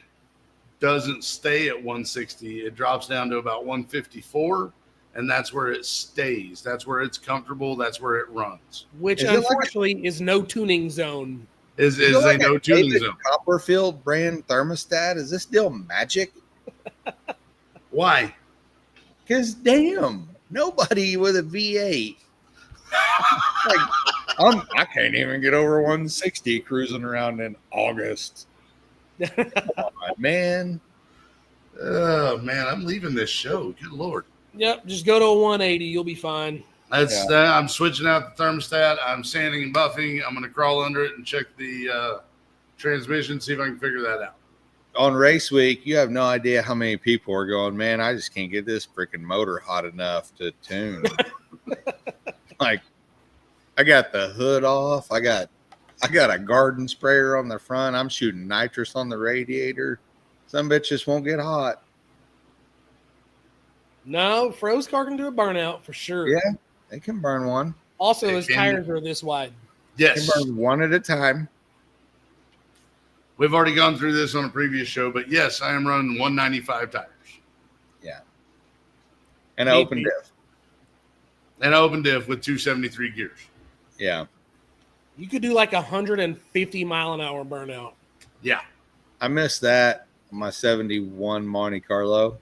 doesn't stay at 160. It drops down to about 154, and that's where it stays. That's where it's comfortable. That's where it runs. Which Is it like unfortunately is no tuning zone. Is it a like no tuning David zone? Copperfield brand thermostat? Is this deal magic? Why? Because damn, nobody with a V8. Like, I can't even get over 160 cruising around in August. Come on, man. Oh man, I'm leaving this show. Good lord. Yep, just go to a 180. You'll be fine. That's I'm switching out the thermostat. I'm sanding and buffing. I'm going to crawl under it and check the transmission, see if I can figure that out. On race week, you have no idea how many people are going, man, I just can't get this freaking motor hot enough to tune. Like, I got the hood off. I got a garden sprayer on the front. I'm shooting nitrous on the radiator. Some bitches won't get hot. No, Froze car can do a burnout for sure. Yeah, they can burn one. Also, It his can. tires are this wide. They Yes. can burn one at a time. We've already gone through this on a previous show, but yes, I am running 195 tires. And an Me open too. diff. And open diff with 273 gears. Yeah. You could do like 150 mile an hour burnout. Yeah. I missed that on my 71 Monte Carlo.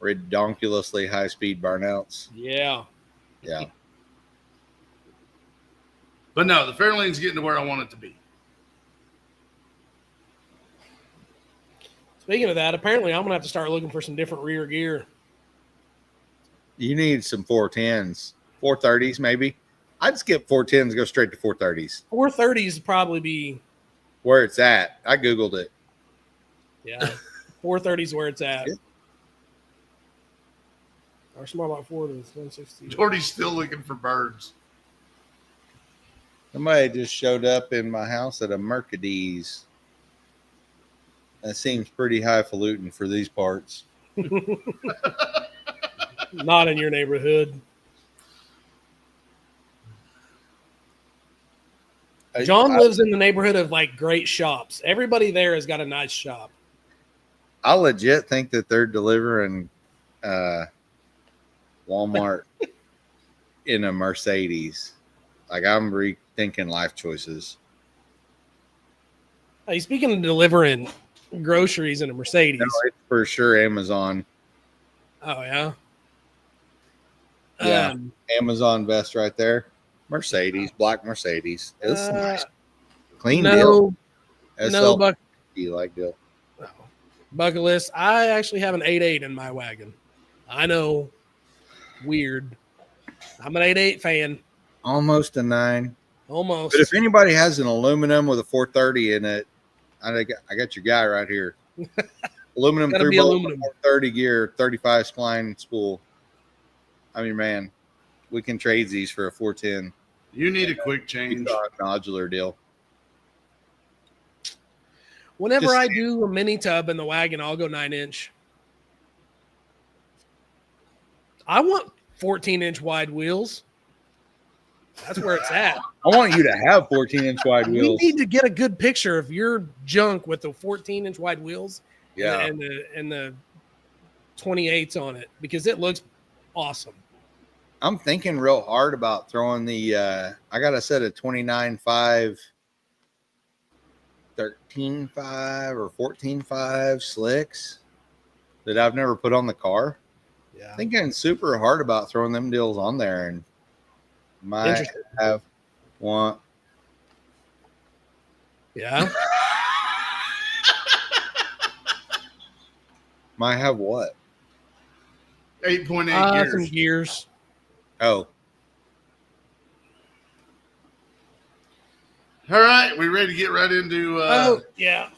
Redonkulously high speed burnouts. Yeah. Yeah. But no, the Fairlane's getting to where I want it to be. Speaking of that, apparently I'm gonna have to start looking for some different rear gear. You need some 410s, 430s maybe. I'd skip 410s, go straight to 430s. 430s would probably be Where it's at. I Googled it. 430s where it's at. Yeah. Our small about Ford is 160. Jordy's still looking for birds. Somebody just showed up in my house at a Mercedes. That seems pretty highfalutin for these parts. Not in your neighborhood. John lives in the neighborhood of like great shops. Everybody there has got a nice shop. I legit think that they're delivering Walmart in a Mercedes. Like, I'm rethinking life choices. Hey, speaking of delivering groceries in a Mercedes. No, it's for sure Amazon. Oh yeah. Yeah. Amazon vest right there. Mercedes, black Mercedes. It's a nice, clean deal. No bucket like deal. list. I actually have an 8.8 in my wagon. I know, weird. I'm an 8.8 fan. Almost a 9. Almost. But if anybody has an aluminum with a 430 in it, I got your guy right here. Aluminum Gotta 3 be bolt aluminum. 430 gear, 35 spline spool. I mean, man, we can trade these for a 410. You need a quick change. Nodular deal. Whenever Just- I do a mini tub in the wagon, I'll go 9-inch. I want 14-inch wide wheels. That's where it's at. I want you to have 14-inch wide We wheels. need to get a good picture of your junk with the 14-inch wide wheels Yeah. and the 28s on it because it looks awesome. I'm thinking real hard about throwing the I got a set of 29.5, 13.5 or 14.5 slicks that I've never put on the car. Yeah. Thinking super hard about throwing them deals on there and might Interesting. have one. Yeah. Might have what? 8.8 gears. Some gears. Oh, All right, we ready to get right into Yeah.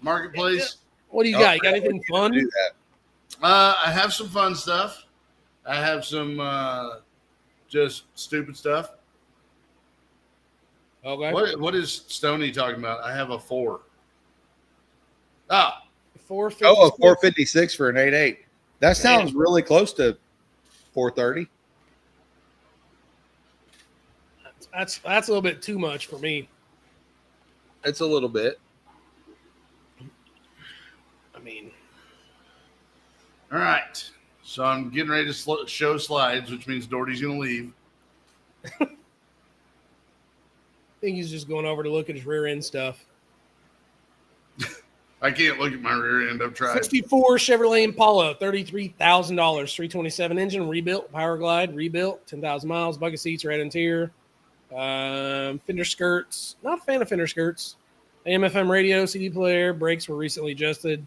marketplace? What do you got? You got anything fun? do that. I have some fun stuff. I have some just stupid stuff. Okay. What is Stoney talking about? I have a 4. Ah, 450. Oh, a 456 for an 8.8. That sounds really close to 430. That's a little bit too much for me. It's a little bit. All right. So I'm getting ready to show slides, which means Doherty's going to leave. I think he's just going over to look at his rear end stuff. I can't look at my rear end. I've tried. 64 Chevrolet Impala, $33,000, 327 engine, rebuilt, Power Glide, rebuilt, 10,000 miles, bucket seats, red interior, fender skirts. Not a fan of fender skirts. AM/FM radio, CD player, brakes were recently adjusted,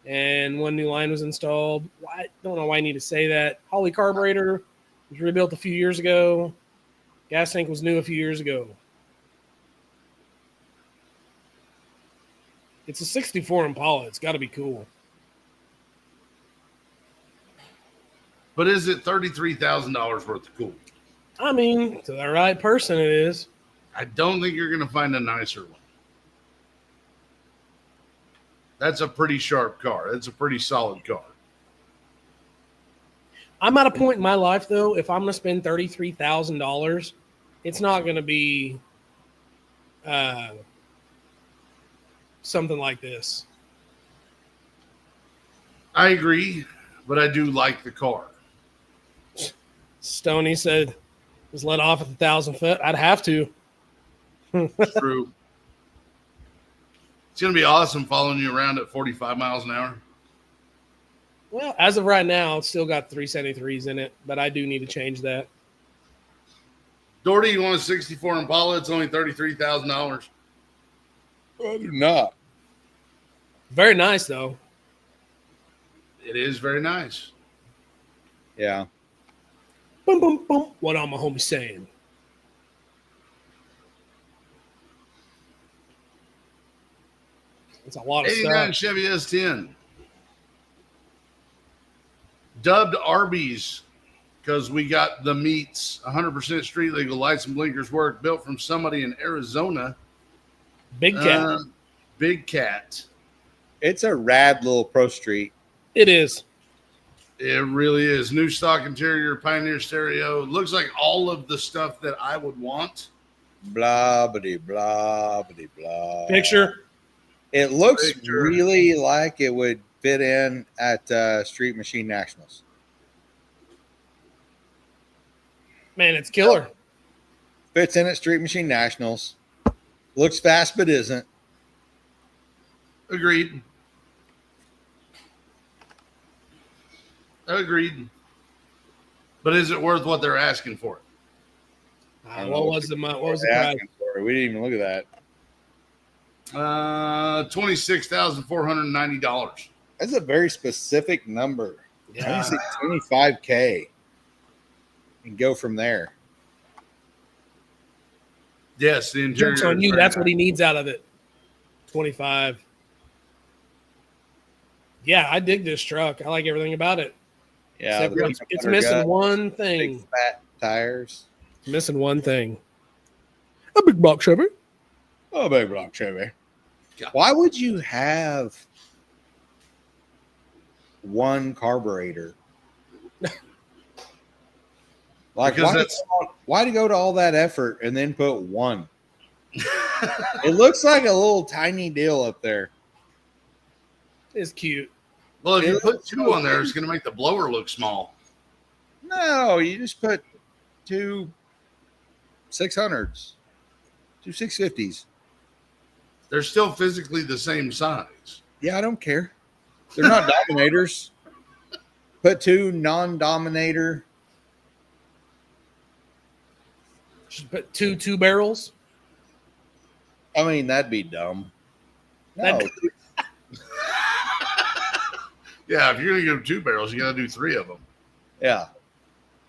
and one new line was installed. I don't know why I need to say that. Holley carburetor was rebuilt a few years ago. Gas tank was new a few years ago. It's a 64 Impala. It's got to be cool. But is it $33,000 worth of cool? I mean, to the right person, it is. I don't think you're going to find a nicer one. That's a pretty sharp car. That's a pretty solid car. I'm at a point in my life, though, if I'm going to spend $33,000, it's not going to be something like this. I agree, but I do like the car. Stoney said, was let off at 1,000 foot. I'd have to. True. It's going to be awesome following you around at 45 miles an hour. Well, as of right now, it's still got 373s in it, but I do need to change that. Doherty, you want a 64 Impala? It's only $33,000. I do not. Very nice, though. It is very nice. Yeah. Boom, boom, boom. What all my homies saying? It's a lot of 89 stuff. Chevy S10. Dubbed Arby's because we got the meats. 100% street legal. Lights and blinkers work. Built from somebody in Arizona. Big cat. Big Cat. It's a rad little Pro Street. It is. It really is. New stock interior, Pioneer stereo. Looks like all of the stuff that I would want. Blah, bitty, blah, bitty, blah. Picture. It looks Picture. really like it would fit in at Street Machine Nationals. Man, it's killer. Fits in at Street Machine Nationals. Looks fast, but isn't. Agreed. Agreed. But is it worth what they're asking for it? What was the price? asking for it? We didn't even look at that. $26,490. That's a very specific number. I Yeah. would say 25K and go from there. Yes, the interior. Jokes on is you. very That's what nice. he needs out of it. 25. Yeah, I dig this truck. I like everything about it. Yeah, Except the it's peanut butter missing gut, one big thing. fat tires. It's missing one thing. A big box Chevy. Oh, big block Chevy. Yeah. Why would you have one carburetor? Like, Because why to go to all that effort and then put one? It looks like a little tiny deal up there. It's cute. Well, if you It put looks two so on there, good. it's going to make the blower look small. No, you just put two 600s, two 650s. They're still physically the same size. Yeah, I don't care. They're not dominators. Put two non-dominator. Just put two barrels. I mean, that'd be dumb. No, That'd- Yeah, if you're going to go 2 barrels, you got to do 3 of them. yeah,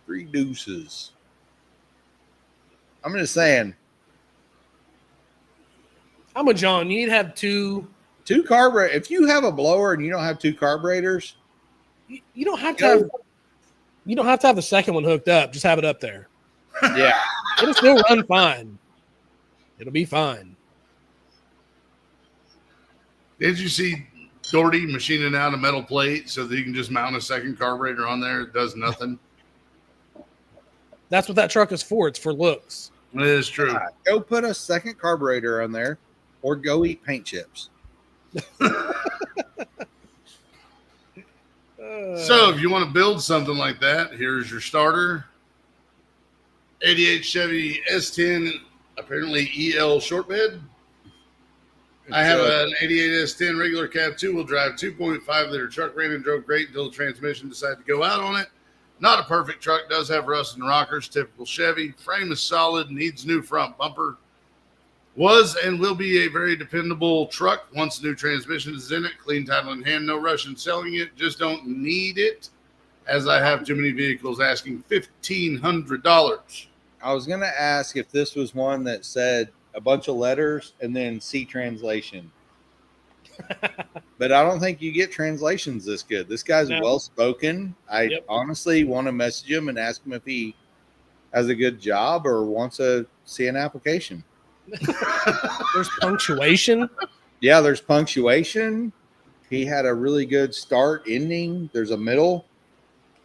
3 deuces. I'm just saying, I'm a John. You need to have two. 2 carburetor. If you have a blower and you don't have 2 carburetors, You don't have to have. You don't have to have the second one hooked up. Just have it up there. yeah, It'll still run fine. It'll be fine. Did you see Doherty machining out a metal plate so that you can just mount a second carburetor on there? It does nothing. That's what that truck is for. It's for looks. It is true. go put a second carburetor on there, or go eat paint chips. So if you want to build something like that, here's your starter. 88 Chevy S10, apparently EL short bed. I have an 88 S10 regular cab 2-wheel drive 2.5 liter truck. Ran and drove great until the transmission decided to go out on it. Not a perfect truck. Does have rust and rockers. Typical Chevy. Frame is solid. Needs new front bumper. Was and will be a very dependable truck once the new transmission is in it. Clean title in hand. No rush in selling it. Just don't need it, as I have too many vehicles asking $1,500. I was going to ask if this was one that said a bunch of letters and then C translation. But I don't think you get translations this good. This guy's well spoken. I honestly want to message him and ask him if he has a good job or wants to see an application. There's punctuation. Yeah, there's punctuation. He had a really good start, ending. There's a middle.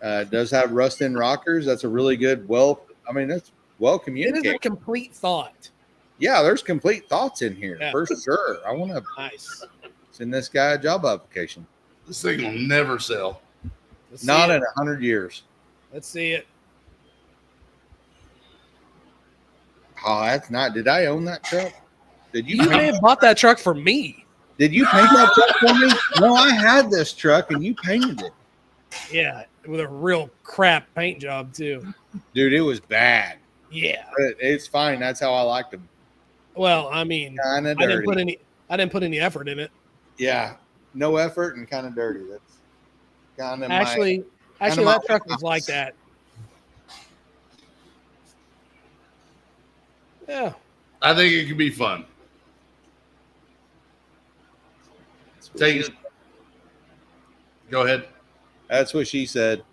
Does have rust in rockers. That's a really good. That's well communicated. It is a complete thought. Yeah, there's complete thoughts in here for sure. I want to send this guy a job application. This thing will never sell. Not in 100 years. Let's see it. Oh, that's not. Did I own that truck? Did you? You may have bought that truck for me. Did you paint that truck for me? No, I had this truck and you painted it. Yeah, with a real crap paint job too. Dude, it was bad. Yeah, but it's fine. That's how I liked them. Well, I mean, I didn't put any effort in it. Yeah, no effort and kind of dirty. That's kind of actually that truck was like that. Yeah, I think it could be fun. Take it. Go ahead. That's what she said.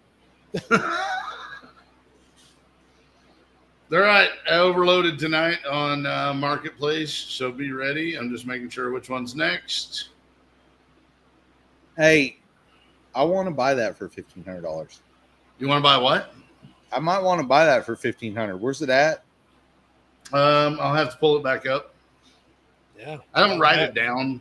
All right, overloaded tonight on Marketplace, so be ready. I'm just making sure which one's next. Hey, I want to buy that for $1,500. You want to buy what? I might want to buy that for $1,500. Where's it at? I'll have to pull it back up. Yeah, I don't write it down.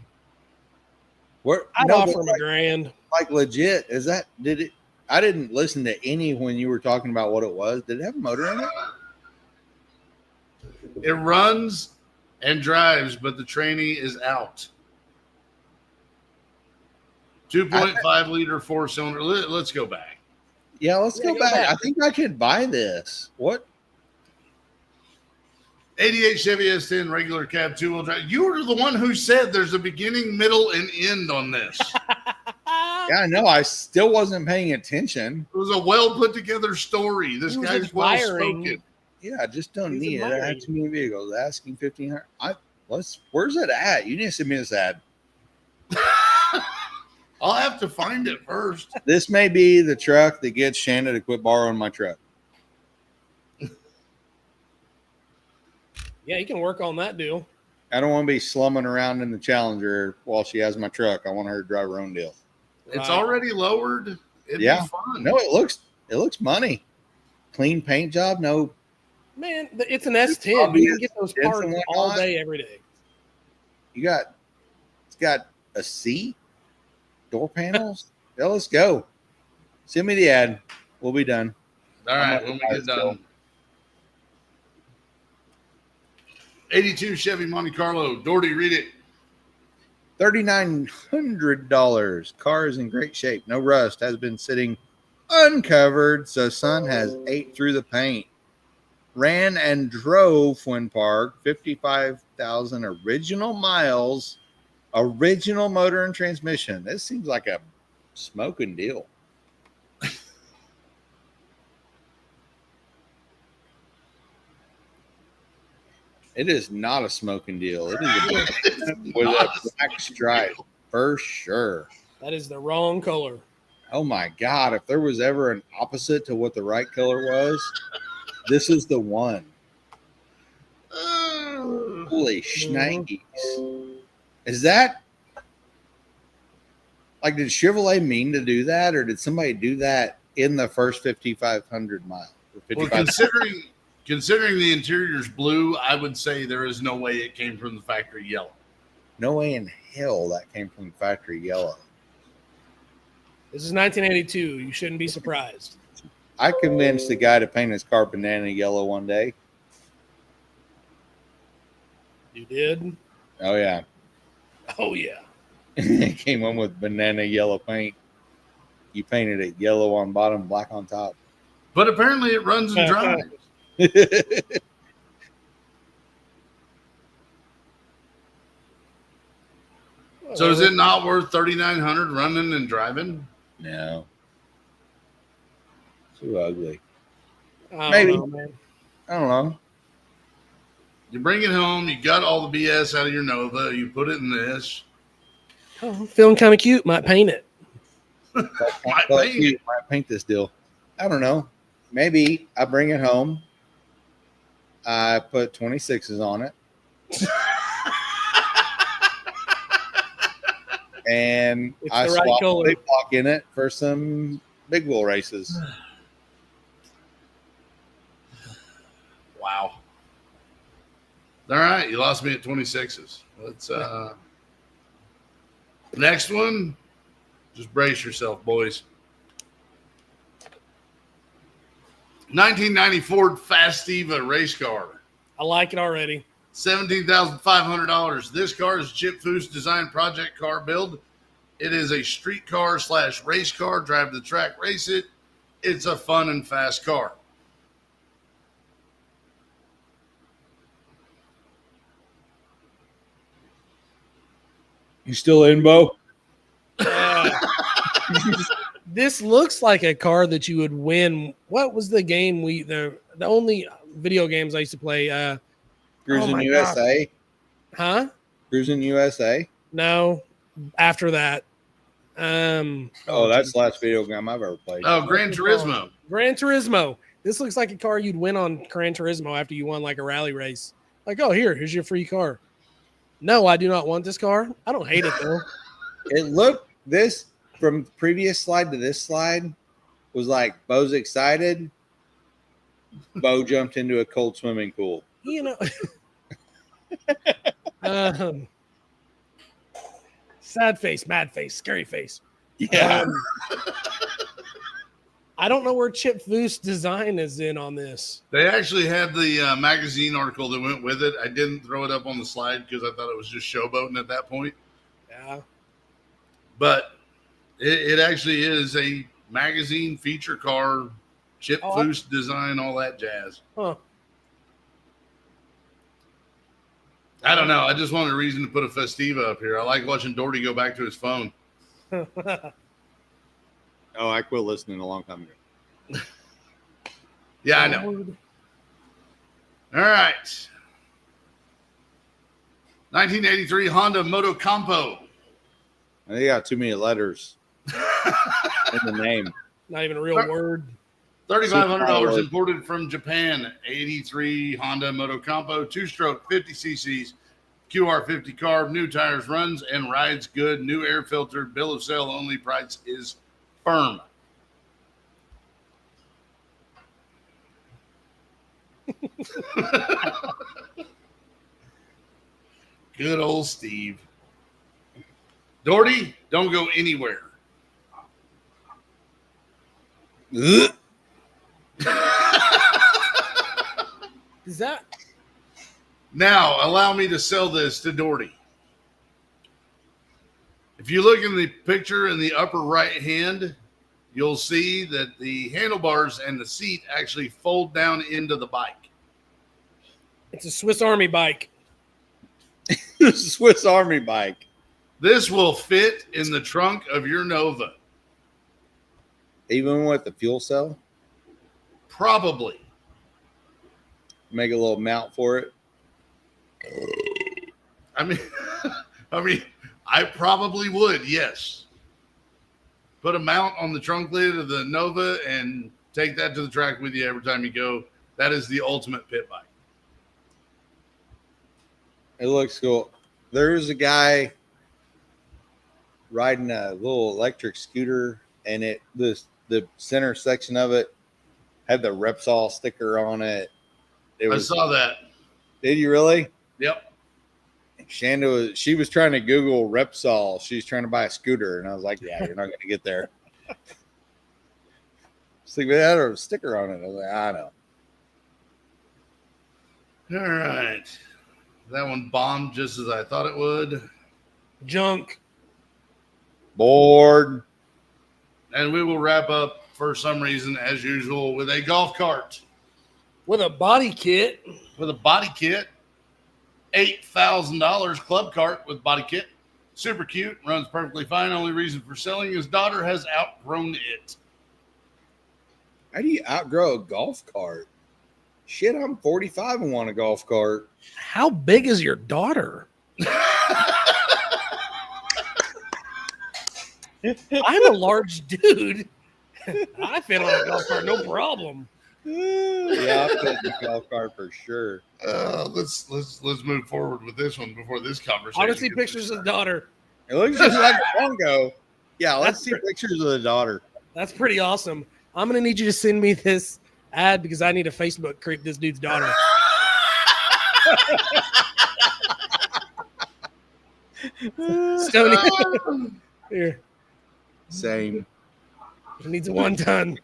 Where I'd offer him $1,000. Like legit? Is that? Did it? I didn't listen to any when you were talking about what it was. Did it have a motor in it? It runs and drives, but the tranny is out. 2.5 liter 4-cylinder. Let's go back. Yeah, let's go back. I think I could buy this. What? 88 Chevy S10 regular cab 2-wheel drive. You were the one who said there's a beginning, middle, and end on this. Yeah, I know. I still wasn't paying attention. It was a well put together story. This guy's well spoken. Yeah, I just don't need it. I have too many vehicles asking $1,500. Where's it at? You need to send me this ad. I'll have to find it first. This may be the truck that gets Shannon to quit borrowing my truck. Yeah, you can work on that deal. I don't want to be slumming around in the Challenger while she has my truck. I want her to drive her own deal. It's already lowered. It'd be fun. No, it looks money. Clean paint job. No. Man, it's an S10. You can get those parts all day, every day. It's got a seat, door panels. Yeah, let's go. Send me the ad. We'll be done. All right, when we get done. 82 Chevy Monte Carlo. Doherty, read it. $3,900. Car is in great shape. No rust. Has been sitting uncovered, so sun has ate through the paint. Ran and drove when parked. 55,000 original miles. Original motor and transmission. This seems like a smoking deal. It is not a smoking deal. It is with a black stripe for sure. That is the wrong color. Oh my God. If there was ever an opposite to what the right color was, this is the one. Holy shnikes. Is that like, did Chevrolet mean to do that, or did somebody do that in the first 5,500 miles? Well, considering the interior's blue, I would say there is no way it came from the factory yellow. No way in hell that came from factory yellow. This is 1982. You shouldn't be surprised. I convinced the guy to paint his car banana yellow one day. You did? Oh yeah. Oh, yeah. It came on with banana yellow paint. You painted it yellow on bottom, black on top. But apparently it runs and drives. So is it not worth $3,900 running and driving? No. Too ugly. Maybe. Maybe. I don't know. You bring it home, you got all the BS out of your Nova, you put it in this. Oh, feeling kind of cute. Might paint it. Might paint this deal. I don't know. Maybe I bring it home. I put 26s on it. And It's I the right swap color. a big block in it for some big wheel races. Wow. All right, you lost me at 26s. Let's next one. Just brace yourself, boys. 1990 Ford Fastiva race car. I like it already. $17,500. This car is Chip Foose design project car build. It is a street car / race car. Drive the track, race it. It's a fun and fast car. You still in, Bo? This looks like a car that you would win. What was the game the only video games I used to play? Cruising my USA. Huh? Cruising USA. No. After that. Oh, that's the last video game I've ever played. Oh, Gran Turismo. Gran Turismo. This looks like a car you'd win on Gran Turismo after you won like a rally race. Like, oh, here's your free car. No, I do not want this car. I don't hate it though. It looked this from previous slide to this slide was like Bo's excited. Bo jumped into a cold swimming pool. You know. Sad face, mad face, scary face. Yeah. I don't know where Chip Foose design is in on this. They actually had the magazine article that went with it. I didn't throw it up on the slide because I thought it was just showboating at that point. Yeah. But it actually is a magazine feature car, Chip Foose design, all that jazz. Huh. I don't know. I just wanted a reason to put a Festiva up here. I like watching Doherty go back to his phone. Oh, I quit listening a long time ago. Yeah, I know. All right. 1983 Honda Motocampo. They got too many letters in the name. Not even a real word. $3,500 imported from Japan. 83 Honda Motocampo, 2-stroke, 50 cc's, QR50 carb, new tires, runs and rides good, new air filter, bill of sale only, price is firm. Good old Steve. Doherty, don't go anywhere. Is that Now, allow me to sell this to Doherty. If you look in the picture in the upper right hand, you'll see that the handlebars and the seat actually fold down into the bike. it's a Swiss Army bike. Swiss Army bike. This will fit in the trunk of your Nova. Even with the fuel cell? Probably. Make a little mount for it. I mean, I probably would, yes. Put a mount on the trunk lid of the Nova and take that to the track with you every time you go. That is the ultimate pit bike. It looks cool. There's a guy riding a little electric scooter, and the center section of it had the Repsol sticker on it. I saw that. Did you really? Yep. Shanda she was trying to Google Repsol. She's trying to buy a scooter, and I was like, "Yeah, you're not going to get there." See, we had a sticker on it. I was like, I know. All right. That one bombed just as I thought it would. Junk. Bored. And we will wrap up for some reason, as usual, with a golf cart With a body kit. with a body kit. $8,000 club cart with body kit. Super cute. Runs perfectly fine. Only reason for selling his daughter has outgrown it. How do you outgrow a golf cart? Shit, I'm 45 and want a golf cart. How big is your daughter? I'm a large dude. I fit on a golf cart, no problem. Yeah, I fit in the golf cart for sure. Let's move forward with this one before this conversation. I want to see gets pictures of the daughter. It looks just like a bongo. Yeah, let's That's see pictures of the daughter. That's pretty awesome. I'm gonna need you to send me this ad because I need to Facebook creep this dude's daughter. Stony. Here. Same. It needs a one-ton.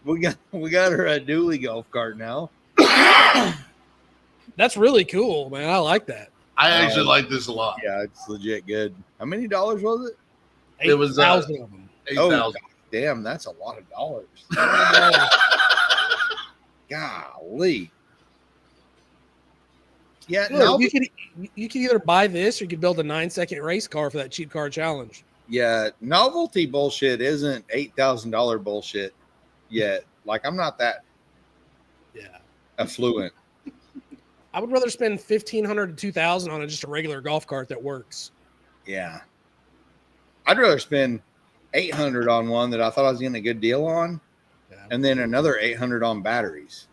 we got her a dually golf cart now. That's really cool, man. I like that. I actually like this a lot. Yeah, it's legit good. How many dollars was it? It was, 8,000 of them. 8,000. Damn, that's a lot of dollars. Golly. Yeah, Look, no, you could either buy this or you could build a 9-second race car for that cheap car challenge. yeah, novelty bullshit isn't $8,000 bullshit yet. Like, I'm not that Yeah. affluent. I would rather spend $1,500 to $2,000 on just a regular golf cart that works. Yeah. I'd rather spend $800 on one that I thought I was getting a good deal on, Yeah. and then another $800 on batteries.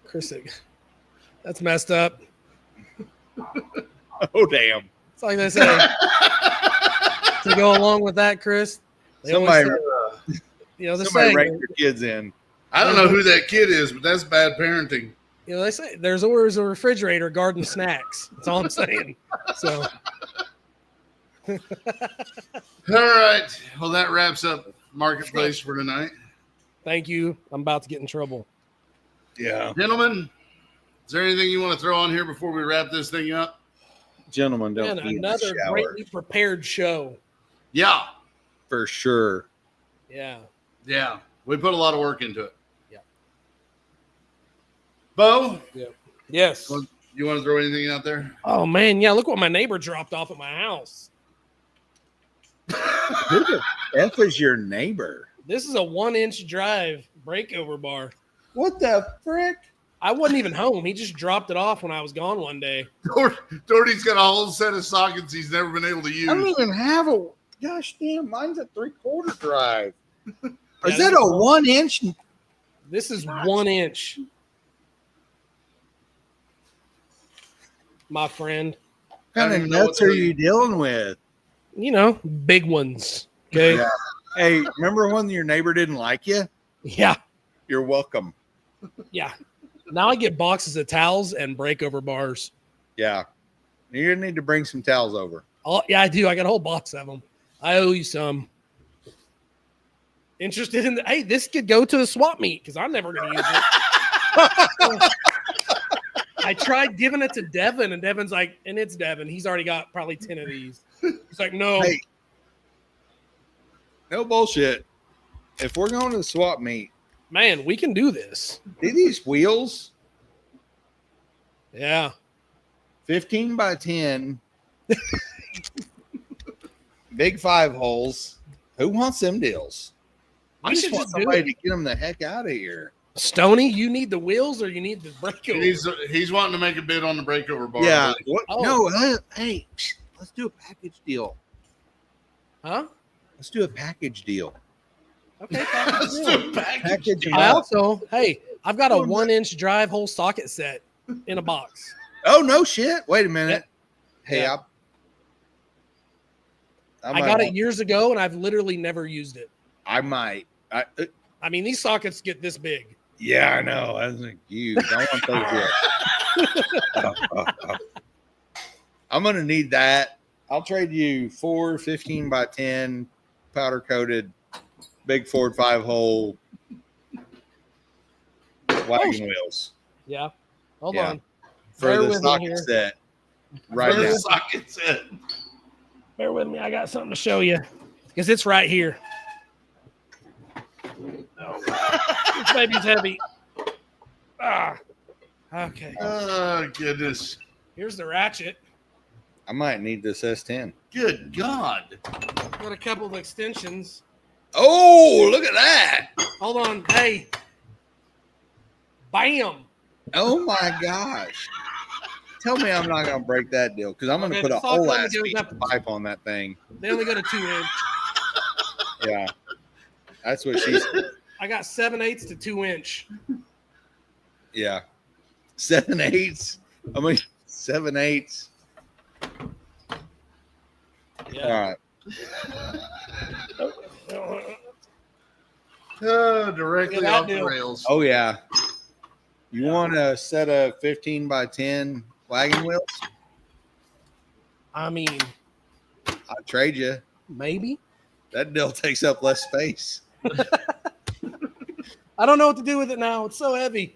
Chris, that's messed up. Oh, damn. It's like they say. To go along with that, Chris, they always Somebody, say, the somebody saying, rake your kids in. I don't know who that kid is, but that's bad parenting. they say there's always a refrigerator guarding snacks. That's all I'm saying. So, All right. Well, that wraps up Marketplace for tonight. thank you. I'm about to get in trouble. Yeah. Gentlemen, is there anything you want to throw on here before we wrap this thing up? Gentlemen, don't Man, eat in the another shower. greatly prepared show. Yeah. For sure. Yeah. Yeah. We put a lot of work into it. Yeah. Bo, Yes. you want to throw anything out there? Oh man, yeah. Look what my neighbor dropped off at my house. Who the F is your neighbor? This is a 1-inch drive breakover bar. What the frick? I wasn't even home. He just dropped it off when I was gone one day. Doherty's got a whole set of sockets he's never been able to use. I don't even have a. Gosh damn, mine's a 3/4 drive. Is Yeah, that a 1-inch? This is 1 inch. My friend. What kind I of don't even know nuts what are to- you dealing with? Big ones. Okay. Yeah. Hey, remember when your neighbor didn't like you? Yeah. You're welcome. Yeah. Now I get boxes of towels and breakover bars. Yeah. You're gonna need to bring some towels over. Oh, yeah, I do. I got a whole box of them. I owe you some. Interested in hey, this could go to the swap meet because I'm never going to use it. I tried giving it to Devin, and Devin's like, and it's Devin. He's already got probably 10 of these. He's like, no. Hey. No bullshit. If we're going to the swap meet, Man, we can do this. see these wheels? Yeah. 15 by 10. Big 5 holes. Who wants them deals? I We just should want just do somebody it. to get them the heck out of here. Stony, you need the wheels or you need the breakover? He's wanting to make a bid on the breakover bar. Yeah. What? Oh. No. Hey, let's do a package deal. Huh? Let's do a package deal. Okay. Let's do a package. Package them I up. also, hey, I've got a 1-inch drive hole socket set in a box. Oh no shit! Wait a minute. Hey, Yeah. I got it years ago, and I've literally never used it. I might. I mean, these sockets get this big. Yeah, I know. I think you. I want those yet. I'm gonna need that. I'll trade you 4 15 by 10 powder coated big Ford 5-hole wagon wheels Yeah. Hold Yeah. on. for Bear the with me socket here. set right For the now. socket set. Bear with me. I got something to show you because it's right here. This baby's heavy. Ah. Okay. Oh, goodness. Here's the ratchet. I might need this S10. Good God. Got a couple of extensions. Oh, look at that. Hold on. Hey. Bam. Oh my gosh. Tell me I'm not going to break that deal because I'm going to Okay, put the a socket whole only ass goes piece up- of pipe on that thing. They only go to 2 inch. Yeah. That's what she said. I got 7/8 to 2 inch. Yeah. 7/8. I mean, 7/8. Yeah. All right. Oh, directly Look at that off the deal. rails. Oh, yeah. You want a set of 15 by 10 wagon wheels? I mean, I'll trade you. maybe. That deal takes up less space. I don't know what to do with it now. It's so heavy.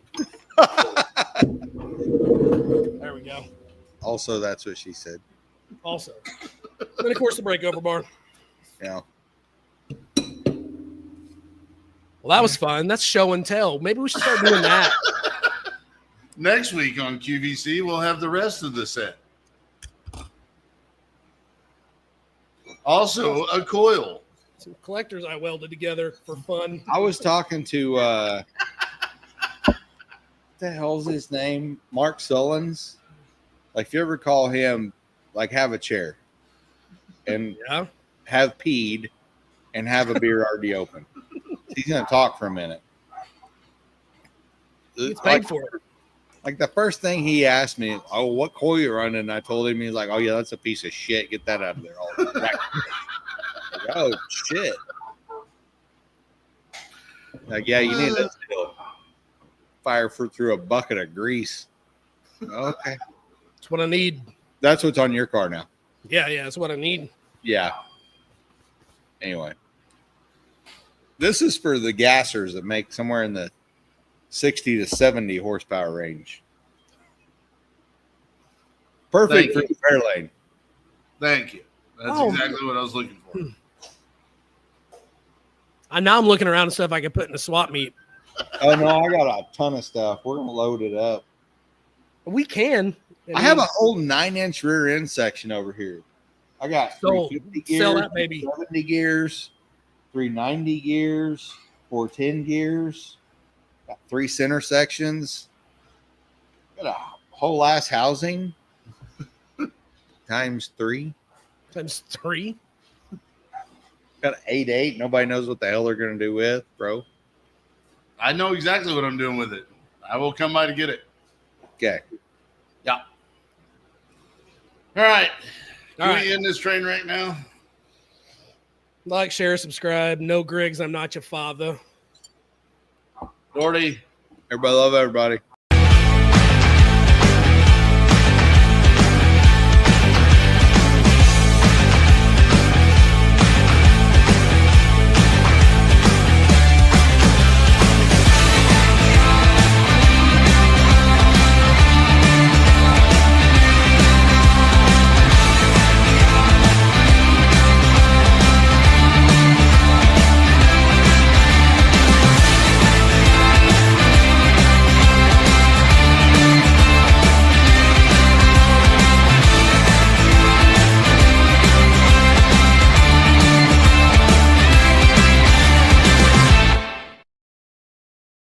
There we go. Also, that's what she said. Also. Then, of course, the breakover bar. Yeah. Well, that was fun. That's show and tell. Maybe we should start doing that. Next week on QVC, we'll have the rest of the set. Also, a coil. Some collectors I welded together for fun. I was talking to what the hell's his name? Mark Sullins. Like, if you ever call him, like, have a chair and Yeah. have peed and have a beer already open. He's gonna talk for a minute. It's paid for it. Like the first thing he asked me, "Oh, what coil you running?" And I told him, he's like, "Oh yeah, that's a piece of shit. Get that out of there." Like, oh shit! Like, yeah, you need that still. Fire through a bucket of grease. Okay, That's what I need. that's what's on your car now. Yeah, that's what I need. Yeah. Anyway, this is for the gassers that make somewhere in the 60 to 70 horsepower range. Perfect for Thank the fair lane. Thank you. That's Oh. exactly what I was looking for. Now I'm looking around at stuff I could put in a swap meet. Oh no, I got a ton of stuff. We're gonna load it up. We can. I have a whole 9-inch rear end section over here. I got Sold. 350 gears, Sell that baby. 70 gears, 390 gears, 410 gears. Got 3 center sections. Got a whole ass housing times 3. Times 3. Got an 8.8. Nobody knows what the hell they're gonna do with, bro. I know exactly what I'm doing with it. I will come by to get it. Okay. Yeah. All right. Can All we right. end this train right now? Like, share, subscribe. No Griggs, I'm not your father. Doherty, Everybody love everybody.